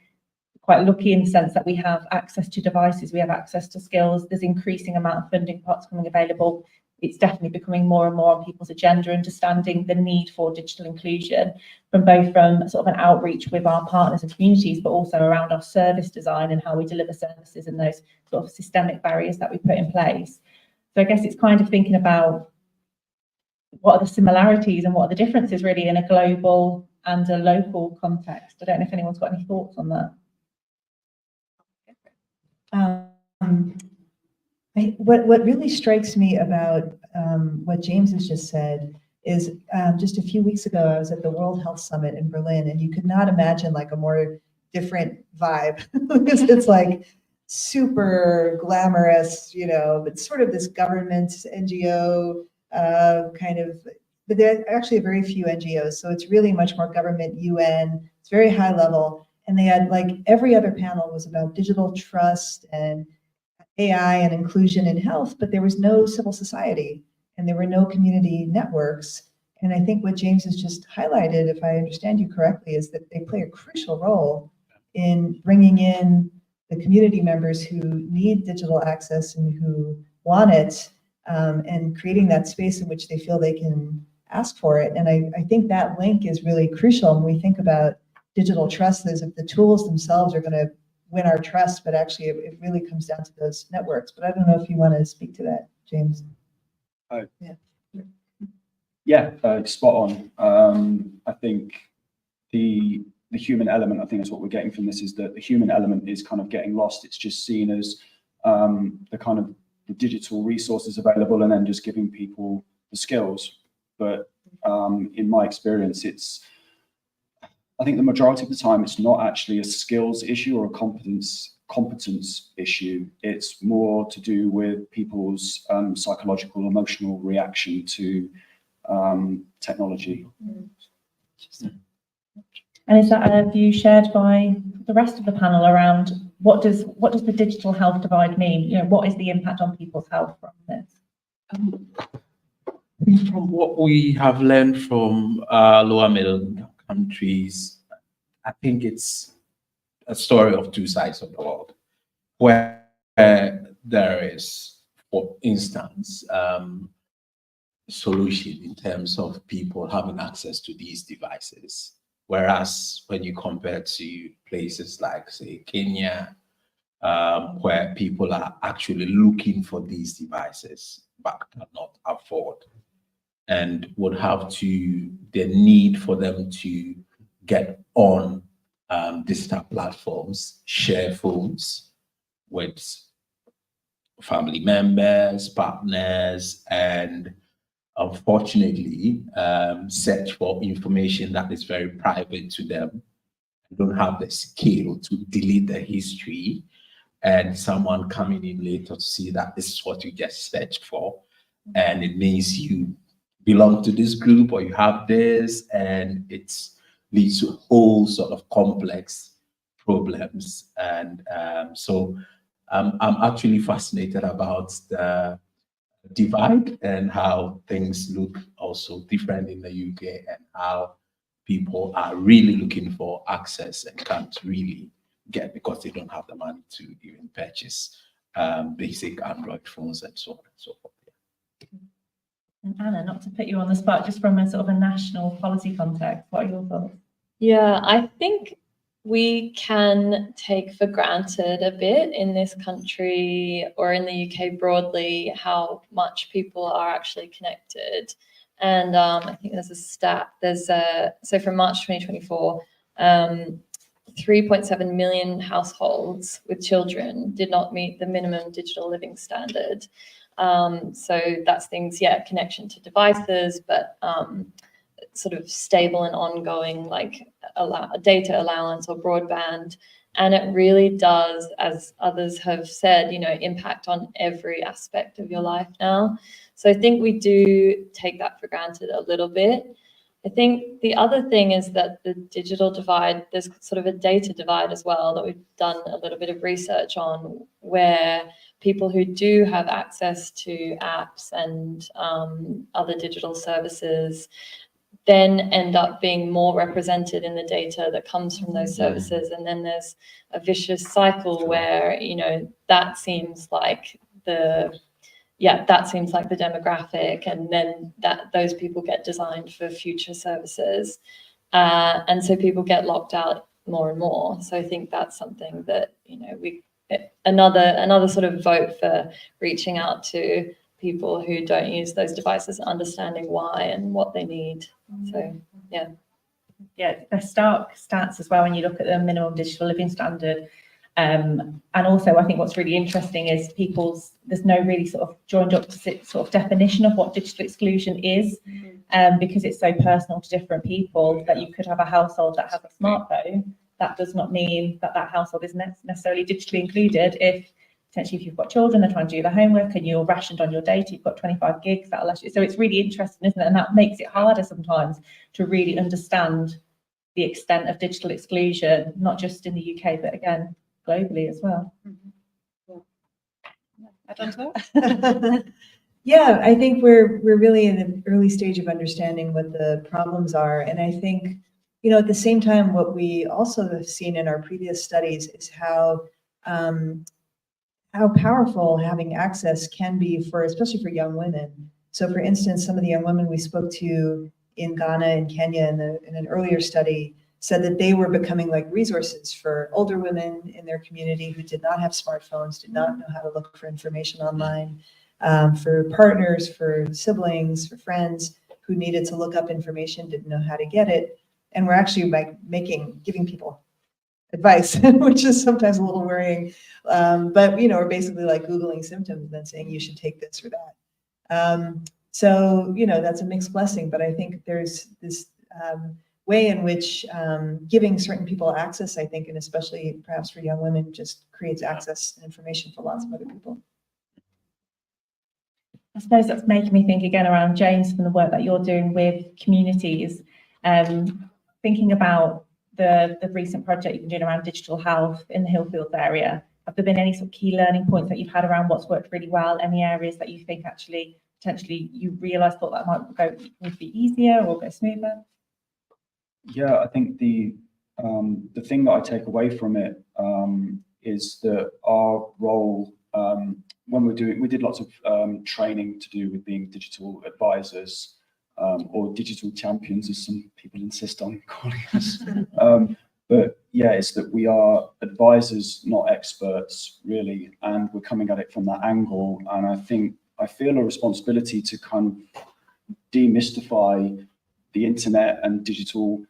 quite lucky in the sense that we have access to devices, we have access to skills, there's increasing amount of funding pots coming available. It's definitely becoming more and more on people's agenda, understanding the need for digital inclusion from sort of an outreach with our partners and communities, but also around our service design and how we deliver services and those sort of systemic barriers that we put in place. So I guess it's kind of thinking about what are the similarities and what are the differences really in a global and a local context. I don't know if anyone's got any thoughts on that. What really strikes me about what James has just said is just a few weeks ago, I was at the World Health Summit in Berlin, and you could not imagine like a more different vibe because it's like super glamorous, you know, but sort of this government NGO kind of, but there are actually very few NGOs. So it's really much more government, UN, it's very high level. And they had like every other panel was about digital trust and AI and inclusion in health, but there was no civil society and there were no community networks. And I think what James has just highlighted, if I understand you correctly, is that they play a crucial role in bringing in the community members who need digital access and who want it, and creating that space in which they feel they can ask for it. And I think that link is really crucial when we think about digital trust, as if the tools themselves are going to win our trust, but actually it really comes down to those networks. But I don't know if you want to speak to that, James. Spot on. I think the human element, I think that's what we're getting from this, is that the human element is kind of getting lost. It's just seen as the kind of the digital resources available and then just giving people the skills. But in my experience, I think the majority of the time, it's not actually a skills issue or a competence issue. It's more to do with people's psychological, emotional reaction to technology. And is that a view shared by the rest of the panel around what does the digital health divide mean? You know, what is the impact on people's health from this? From what we have learned from lower middle income countries, I think it's a story of two sides of the world, where there is, for instance, solution in terms of people having access to these devices. Whereas when you compare to places like, say, Kenya, where people are actually looking for these devices but cannot afford, and would have the need for them to get on digital platforms, share phones with family members, partners, and unfortunately search for information that is very private to them, don't have the skill to delete the history, and someone coming in later to see that this is what you just searched for, and it means you belong to this group or you have this, and it leads to a whole sort of complex problems. And so I'm actually fascinated about the divide and how things look also different in the UK, and how people are really looking for access and can't really get because they don't have the money to even purchase basic Android phones and so on and so forth. And Anna, not to put you on the spot, just from a sort of a national policy context, what are your thoughts? Yeah, I think we can take for granted a bit in this country or in the UK broadly how much people are actually connected. And I think there's a stat, so from March 2024, 3.7 million households with children did not meet the minimum digital living standard. So that's things, connection to devices, but sort of stable and ongoing, like data allowance or broadband. And it really does, as others have said, impact on every aspect of your life now. So I think we do take that for granted a little bit. I think the other thing is that the digital divide, there's sort of a data divide as well that we've done a little bit of research on, where people who do have access to apps and other digital services then end up being more represented in the data that comes from those services. And then there's a vicious cycle where, that seems like the demographic, and then those people get designed for future services. And so people get locked out more and more. So I think that's something that, another sort of vote for reaching out to people who don't use those devices and understanding why and what they need. So, yeah. Yeah, the stark stats as well when you look at the minimum digital living standard. And also, I think what's really interesting is there's no really sort of joined up sort of definition of what digital exclusion is, because it's so personal to different people. That you could have a household that has a smartphone. That does not mean that household is necessarily digitally included. If you've got children, they're trying to do their homework and you're rationed on your data, you've got 25 gigs, that'll last you. So it's really interesting, isn't it? And that makes it harder sometimes to really understand the extent of digital exclusion, not just in the UK, but again, globally as well. Yeah, I think we're really in the early stage of understanding what the problems are. And I think, at the same time, what we also have seen in our previous studies is how powerful having access can be especially for young women. So for instance, some of the young women we spoke to in Ghana and Kenya in an earlier study said that they were becoming like resources for older women in their community who did not have smartphones, did not know how to look for information online, for partners, for siblings, for friends who needed to look up information, didn't know how to get it. And we're actually giving people advice, which is sometimes a little worrying. But we're basically like Googling symptoms and then saying you should take this or that. So that's a mixed blessing, but I think there's this way in which giving certain people access, I think, and especially perhaps for young women, just creates access and information for lots of other people. I suppose that's making me think again around James from the work that you're doing with communities, thinking about the recent project you've been doing around digital health in the Hillfields area. Have there been any sort of key learning points that you've had around what's worked really well? Any areas that you think actually potentially you thought that would be easier or go smoother? Yeah, I think the thing that I take away from it is that our role when we did lots of training to do with being digital advisors. Or digital champions, as some people insist on calling us. But yeah, it's that we are advisors, not experts, really, and we're coming at it from that angle. And I feel a responsibility to kind of demystify the internet and digital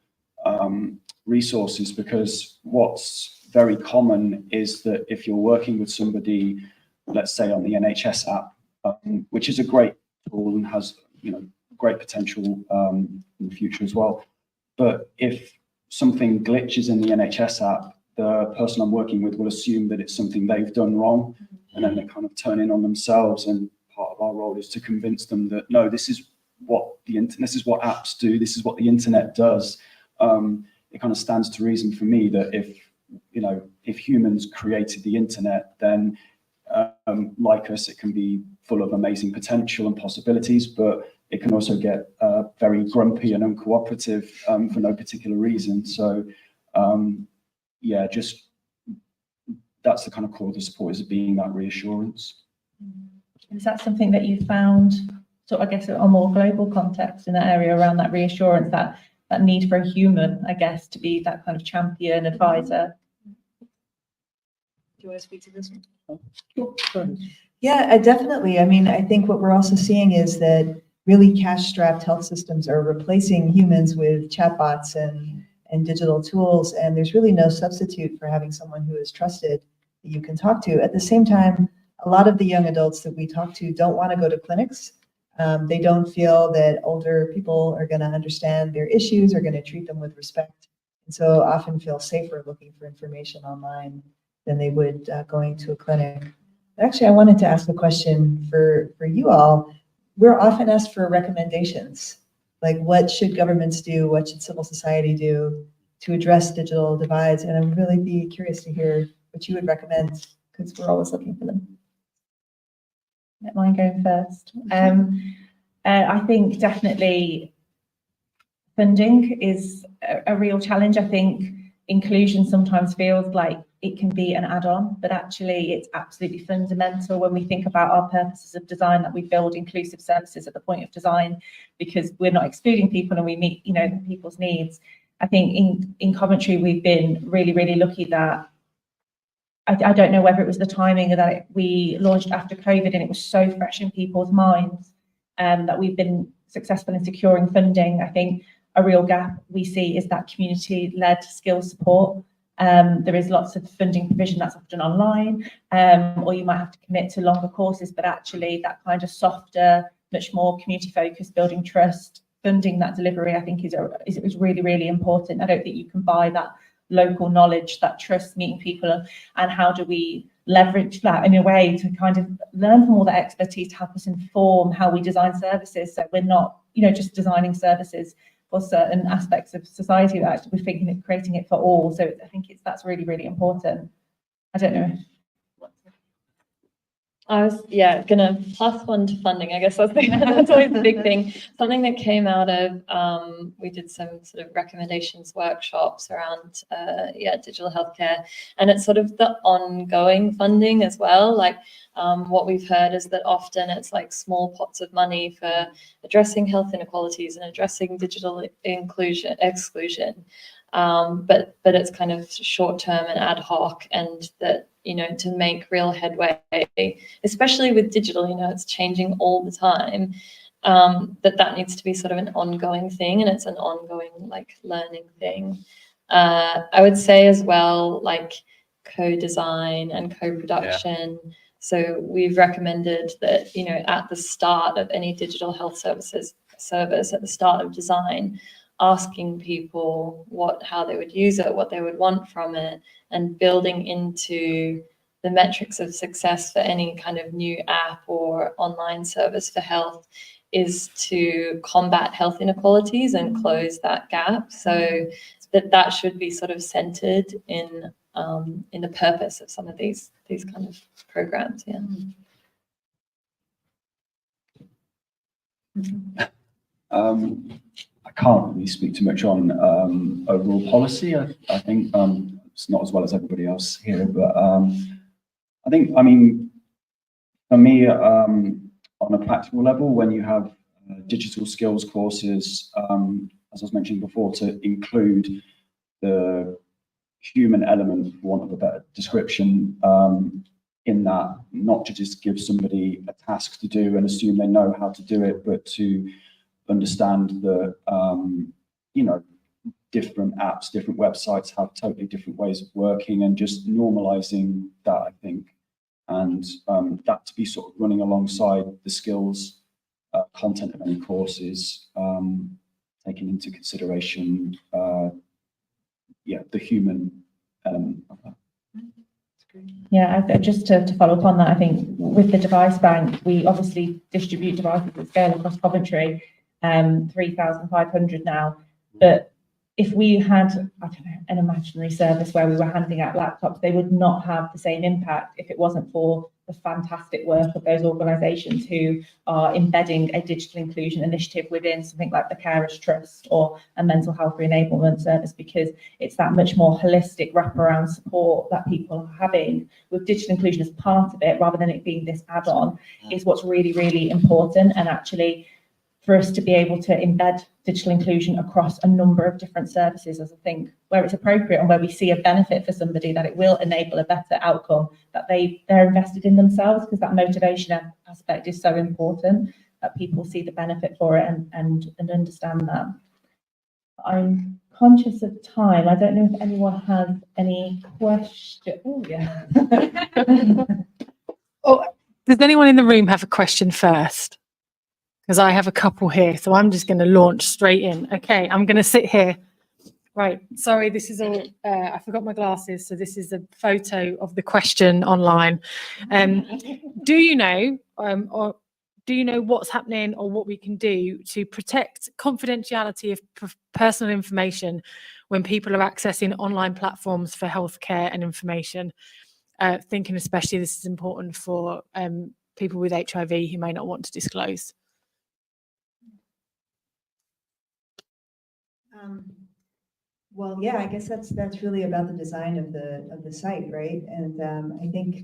resources, because what's very common is that if you're working with somebody, let's say on the NHS app, which is a great tool and has, great potential in the future as well. But if something glitches in the NHS app, the person I'm working with will assume that it's something they've done wrong, and then they kind of turn in on themselves. And part of our role is to convince them that no, this is what apps do, this is what the internet does. It kind of stands to reason for me that if humans created the internet, then like us, it can be full of amazing potential and possibilities, but it can also get very grumpy and uncooperative for no particular reason. So yeah, just that's the kind of core of the support, is being that reassurance. Is that something that you found, sort of, I guess, a more global context in that area around that reassurance, that need for a human, I guess, to be that kind of champion advisor? Do you want to speak to this one? Sure. Yeah, definitely. I mean, I think what we're also seeing is that really cash-strapped health systems are replacing humans with chatbots and digital tools, and there's really no substitute for having someone who is trusted that you can talk to. At the same time, a lot of the young adults that we talk to don't want to go to clinics. They don't feel that older people are going to understand their issues, are going to treat them with respect. And so often feel safer looking for information online than they would going to a clinic. Actually, I wanted to ask a question for you all. We're often asked for recommendations, like what should governments do, what should civil society do to address digital divides? And I'd really be curious to hear what you would recommend, because we're always looking for them. Let mine go first. I think definitely funding is a real challenge. I think inclusion sometimes feels like it can be an add-on, but actually it's absolutely fundamental when we think about our purposes of design, that we build inclusive services at the point of design, because we're not excluding people and we meet, you know, people's needs. I think in Coventry, we've been really, really lucky that I don't know whether it was the timing that we launched after COVID and it was so fresh in people's minds that we've been successful in securing funding. I think a real gap we see is that community-led skills support. There is lots of funding provision that's often online, or you might have to commit to longer courses, but actually that kind of softer, much more community-focused, building trust, funding that delivery, I think is really, really important. I don't think you can buy that local knowledge, that trust, meeting people, and how do we leverage that in a way to kind of learn from all that expertise to help us inform how we design services, so we're not, you know, just designing services for certain aspects of society, that actually we're thinking of creating it for all. So I think that's really, really important. I don't know. I was, gonna +1 to funding. I guess that's always the big thing. Something that came out of, we did some sort of recommendations workshops around, digital healthcare, and it's sort of the ongoing funding as well. Like what we've heard is that often it's like small pots of money for addressing health inequalities and addressing digital exclusion. But it's kind of short term and ad hoc, and that, you know, to make real headway, especially with digital, you know, it's changing all the time, that needs to be sort of an ongoing thing, and it's an ongoing like learning thing. I would say as well, like co-design and co-production. Yeah. So we've recommended that, you know, at the start of any digital health service, at the start of design, asking people how they would use it, what they would want from it, and building into the metrics of success for any kind of new app or online service for health is to combat health inequalities and close that gap. So that should be sort of centered in the purpose of some of these kind of programs. Yeah. I can't really speak too much on overall policy. I think it's not as well as everybody else here, but I think, I mean, for me, on a practical level, when you have digital skills courses, as I was mentioning before, to include the human element, for want of a better description, in that, not to just give somebody a task to do and assume they know how to do it, but to understand that, you know, different apps, different websites have totally different ways of working, and just normalizing that, I think, and that to be sort of running alongside the skills content of any courses, taking into consideration, the human element of that. Yeah, just to follow up on that, I think with the device bank, we obviously distribute devices at scale across Coventry, 3,500 now. But if we had, I don't know, an imaginary service where we were handing out laptops, they would not have the same impact if it wasn't for the fantastic work of those organisations who are embedding a digital inclusion initiative within something like the Carers Trust or a mental health re-enablement service, because it's that much more holistic wraparound support that people are having with digital inclusion as part of it, rather than it being this add-on, is what's really, really important. And actually, for us to be able to embed digital inclusion across a number of different services, as I think where it's appropriate and where we see a benefit for somebody, that it will enable a better outcome, that they're invested in themselves, because that motivation aspect is so important, that people see the benefit for it and understand that. I'm conscious of time. I don't know if anyone has any questions. Oh, yeah. Does anyone in the room have a question first? because I have a couple here. So I'm just going to launch straight in. Okay, I'm going to sit here. Right, sorry, this is all, I forgot my glasses. So this is a photo of the question online. Do you know, or do you know what's happening or what we can do to protect confidentiality of personal information when people are accessing online platforms for healthcare and information? Thinking especially this is important for people with HIV who may not want to disclose. Well, yeah, I guess that's really about the design of the site, right? And I think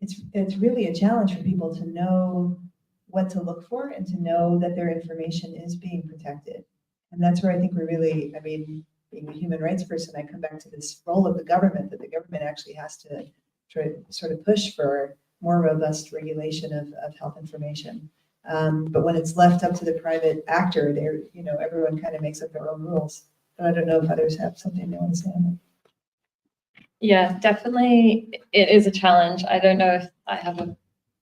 it's really a challenge for people to know what to look for and to know that their information is being protected. And that's where I think we're really, I mean, being a human rights person, I come back to this role of the government, that the government actually has to try to sort of push for more robust regulation of health information. But when it's left up to the private actor, they're, you know, everyone kind of makes up their own rules. But I don't know if others have something they want to say on that. Yeah, definitely it is a challenge. I don't know if I have a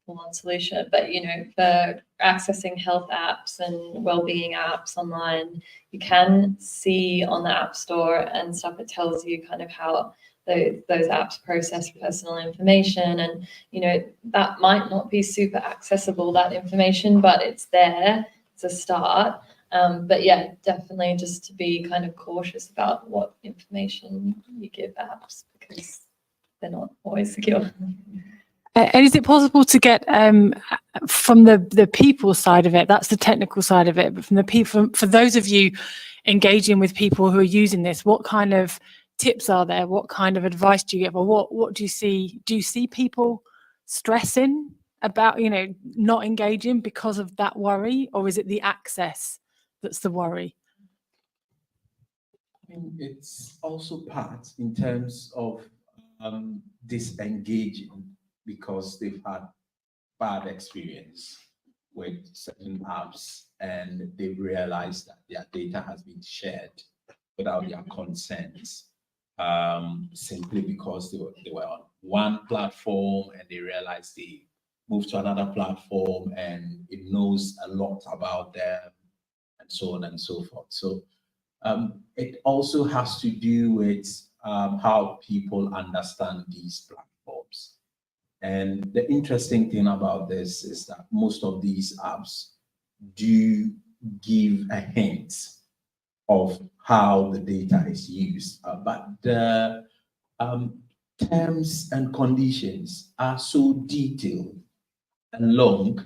full-on solution, but you know, for accessing health apps and well-being apps online, you can see on the App Store and stuff, it tells you kind of how those apps process personal information, and you know, that might not be super accessible, that information, but it's there, it's a start. But yeah, definitely just to be kind of cautious about what information you give apps, because they're not always secure. And is it possible to get from the people side of it? That's the technical side of it. But from the people, for those of you engaging with people who are using this, what kind of tips are there? What kind of advice do you give, or what do you see? Do you see people stressing about, you know, not engaging because of that worry, or is it the access that's the worry? I mean, it's also part in terms of disengaging because they've had bad experience with certain apps and they've realized that their data has been shared without their consent, simply because they were on one platform and they realized they moved to another platform and it knows a lot about them and so on and so forth. So it also has to do with how people understand these platforms. And the interesting thing about this is that most of these apps do give a hint of how the data is used, but the terms and conditions are so detailed and long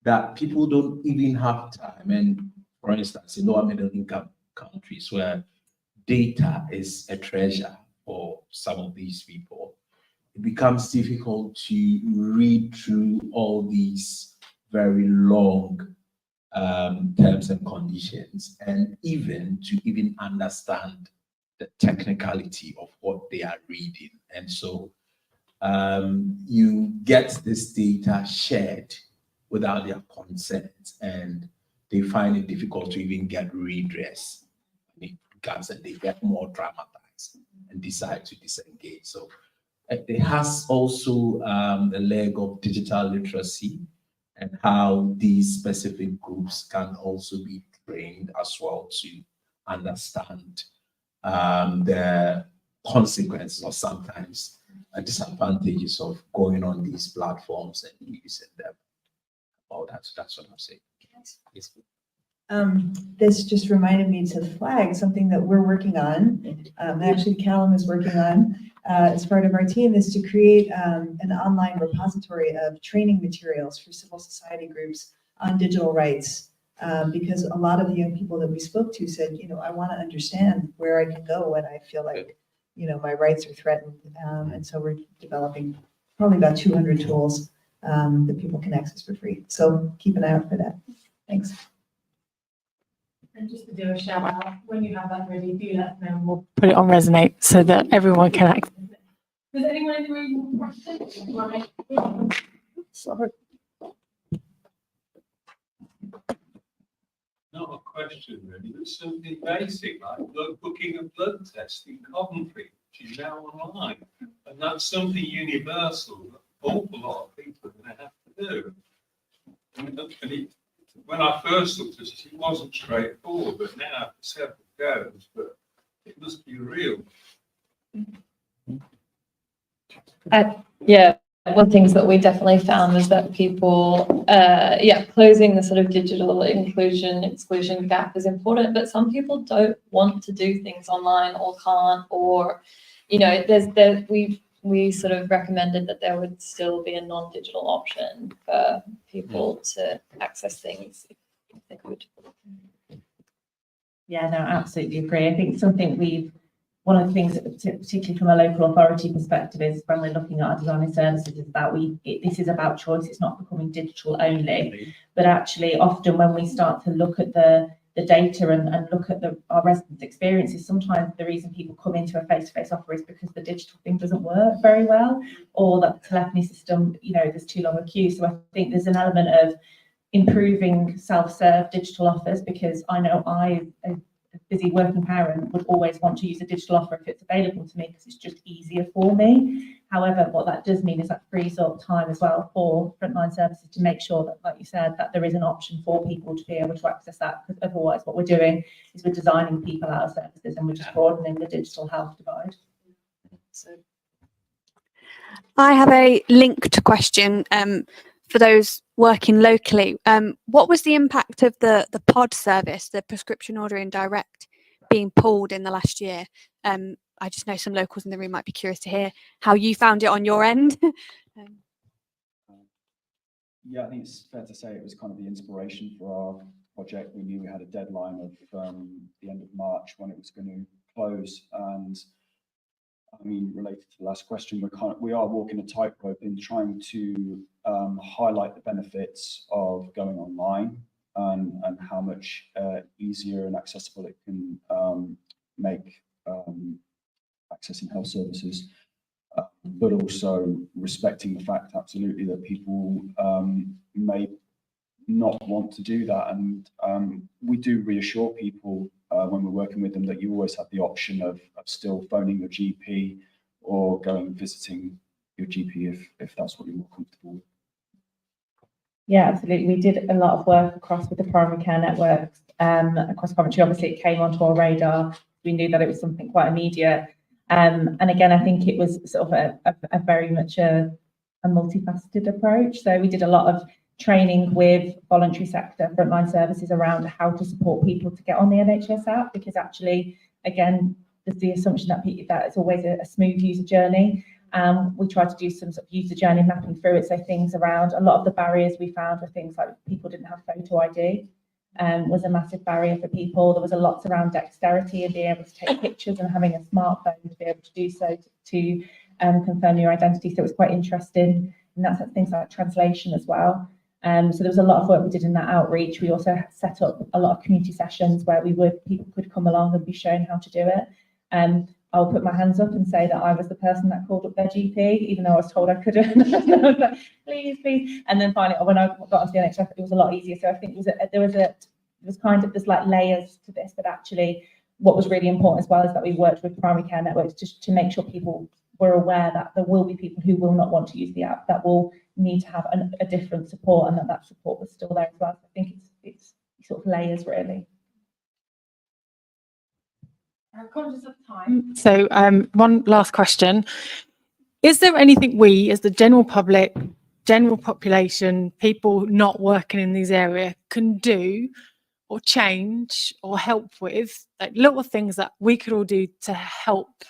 that people don't even have time. And for instance, in lower middle income countries where data is a treasure for some of these people, it becomes difficult to read through all these very long terms and conditions, and even to understand the technicality of what they are reading. And so you get this data shared without their consent, and they find it difficult to even get redress. It becomes that they get more traumatized and decide to disengage. So it has also the leg of digital literacy and how these specific groups can also be trained as well to understand the consequences or sometimes disadvantages of going on these platforms and using them. Oh, that's what I'm saying. Yes. This just reminded me to flag something that we're working on. Actually, Callum is working on as part of our team, is to create an online repository of training materials for civil society groups on digital rights. Because a lot of the young people that we spoke to said, you know, I want to understand where I can go when I feel like, you know, my rights are threatened. And so we're developing probably about 200 tools that people can access for free. So keep an eye out for that. Thanks. And just to do a shout out, when you have that ready, do let us know and we'll put it on Resonate so that everyone can access it. Does anyone in the room want to say? Sorry. Not a question really, but something basic like booking a blood test in Coventry, which is now online. And that's something universal that an awful lot of people are going to have to do. And when I first looked at it, it wasn't straightforward, but now after several goes, but it must be real. Yeah, one of the things that we definitely found was that people, closing the sort of digital inclusion, exclusion gap is important, but some people don't want to do things online or can't, or, you know, we sort of recommended that there would still be a non-digital option for people to access things if they could. Yeah, no, absolutely agree. I think one of the things, particularly from a local authority perspective, is when we're looking at our design and services, is that this is about choice. It's not becoming digital only, but actually often when we start to look at the data and look at our residents' experiences, sometimes the reason people come into a face-to-face offer is because the digital thing doesn't work very well, or that the telephony system, you know, there's too long a queue. So I think there's an element of improving self-serve digital offers, because I know a busy working parent would always want to use a digital offer if it's available to me, because it's just easier for me. However, what that does mean is that frees up time as well for frontline services to make sure that, like you said, that there is an option for people to be able to access that, because otherwise what we're doing is we're designing people out of services and we're just broadening the digital health divide. So I have a linked question for those working locally. What was the impact of the POD service, the prescription ordering direct, being pulled in the last year? I just know some locals in the room might be curious to hear how you found it on your end. Yeah, I think it's fair to say it was kind of the inspiration for our project. We knew we had a deadline of the end of March when it was going to close, and I mean, related to the last question, we are walking a tightrope in trying to highlight the benefits of going online and how much easier and accessible it can make accessing health services, but also respecting the fact absolutely that people may not want to do that. And we do reassure people when we're working with them that you always have the option of still phoning your GP or going and visiting your GP if that's what you're more comfortable with. Yeah, absolutely. We did a lot of work across with the primary care networks across Coventry. Obviously, it came onto our radar. We knew that it was something quite immediate. And again, I think it was sort of a very much a multifaceted approach. So we did a lot of training with voluntary sector frontline services around how to support people to get on the NHS app, because actually, again, there's the assumption that it's always a smooth user journey. We tried to do some sort of user journey mapping through it. So things around, a lot of the barriers we found were things like people didn't have photo ID, was a massive barrier for people. There was a lot around dexterity and being able to take pictures and having a smartphone to be able to do so to confirm your identity. So it was quite interesting. And that's things like translation as well. So there was a lot of work we did in that outreach. We also set up a lot of community sessions where people could come along and be shown how to do it. I'll put my hands up and say that I was the person that called up their GP, even though I was told I couldn't. I was like, please, please. And then finally, when I got onto the NHS, it was a lot easier. So I think there's like layers to this, but actually what was really important as well is that we worked with primary care networks just to make sure people were aware that there will be people who will not want to use the app, that will need to have a different support, and that support was still there as well. So I think it's sort of layers really. I'm conscious of time. So one last question. Is there anything we, as the general public, general population, people not working in these areas, can do or change or help with, like little things that we could all do to help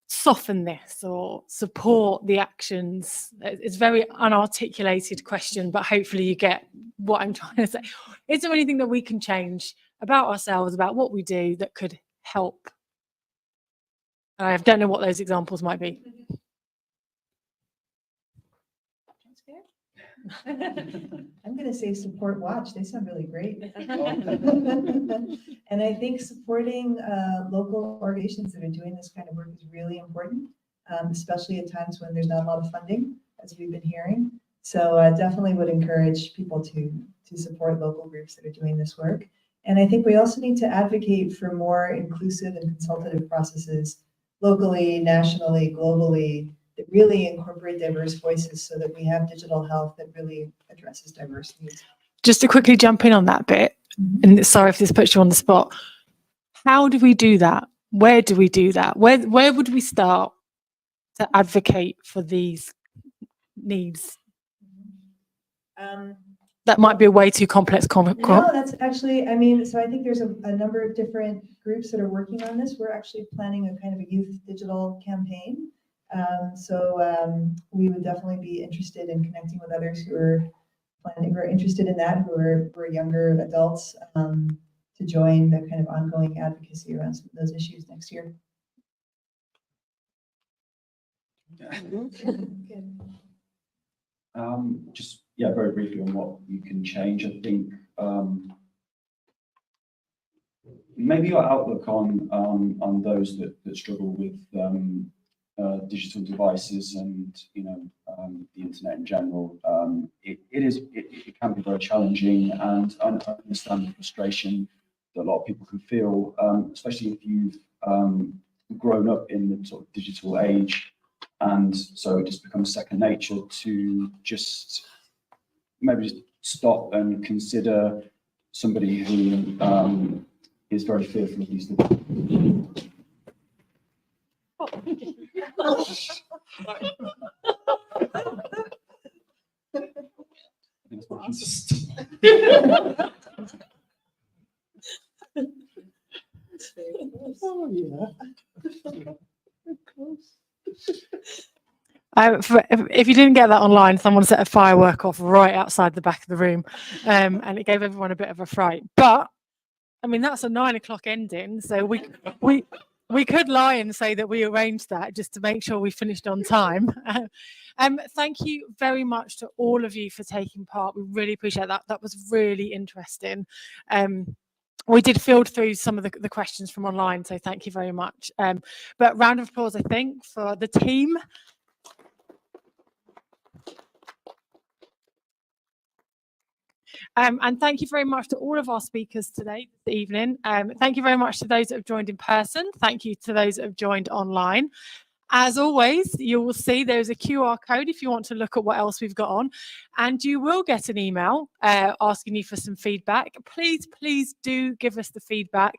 soften this or support the actions? It's a very unarticulated question, but hopefully you get what I'm trying to say. Is there anything that we can change about ourselves, about what we do, that could help? I don't know what those examples might be. I'm going to say support watch. They sound really great. And I think supporting local organizations that are doing this kind of work is really important, especially at times when there's not a lot of funding, as we've been hearing. So definitely would encourage people to support local groups that are doing this work. And I think we also need to advocate for more inclusive and consultative processes locally, nationally, globally, that really incorporate diverse voices so that we have digital health that really addresses diverse needs. just to quickly jump in on that bit, and sorry if this puts you on the spot. How do we do that? Where do we do that? Where would we start to advocate for these needs? That might be a way too complex. No, that's actually, I mean, so I think there's a number of different groups that are working on this. We're actually planning a kind of a youth digital campaign. We would definitely be interested in connecting with others who are planning, who are interested in that, who are younger adults, to join the kind of ongoing advocacy around some of those issues next year. Just very briefly on what you can change. I think maybe your outlook on those that struggle with digital devices and the internet in general. It can be very challenging, and I understand the frustration that a lot of people can feel, especially if you've grown up in the sort of digital age, and so it just becomes second nature to just maybe just stop and consider somebody who is very fearful of these things. Oh, yeah. If you didn't get that online, someone set a firework off right outside the back of the room, and it gave everyone a bit of a fright. But I mean, that's a 9 o'clock ending, so we could lie and say that we arranged that just to make sure we finished on time. Thank you very much to all of you for taking part. We really appreciate that. That was really interesting. We did field through some of the questions from online, so thank you very much. But round of applause, I think, for the team. And thank you very much to all of our speakers today, this evening. Thank you very much to those that have joined in person. Thank you to those that have joined online. As always, you will see there's a QR code if you want to look at what else we've got on, and you will get an email asking you for some feedback. Please do give us the feedback.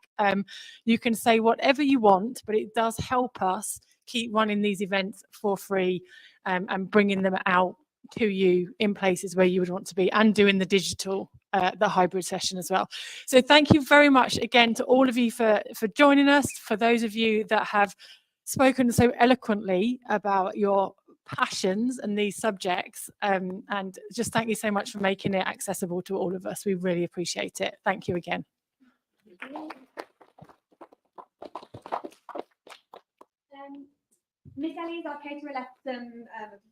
You can say whatever you want, but it does help us keep running these events for free, and bringing them out to you in places where you would want to be, and doing the digital, the hybrid session as well. So thank you very much again to all of you for joining us. For those of you that have spoken so eloquently about your passions and these subjects, and just thank you so much for making it accessible to all of us. We really appreciate it. Thank you again. Miss Ellie's, our caterer, left some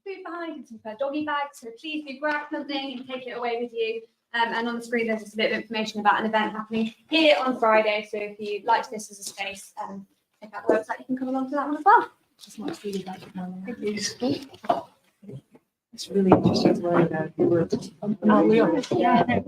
food behind and some doggy bags, so please do grab something and take it away with you. And on the screen there's just a bit of information about an event happening here on Friday, so if you liked this as a space, check out the website, you can come along to that one as well. Just much really like it now. Thank you. It's really interesting to learn about. Oh, we are. Yeah.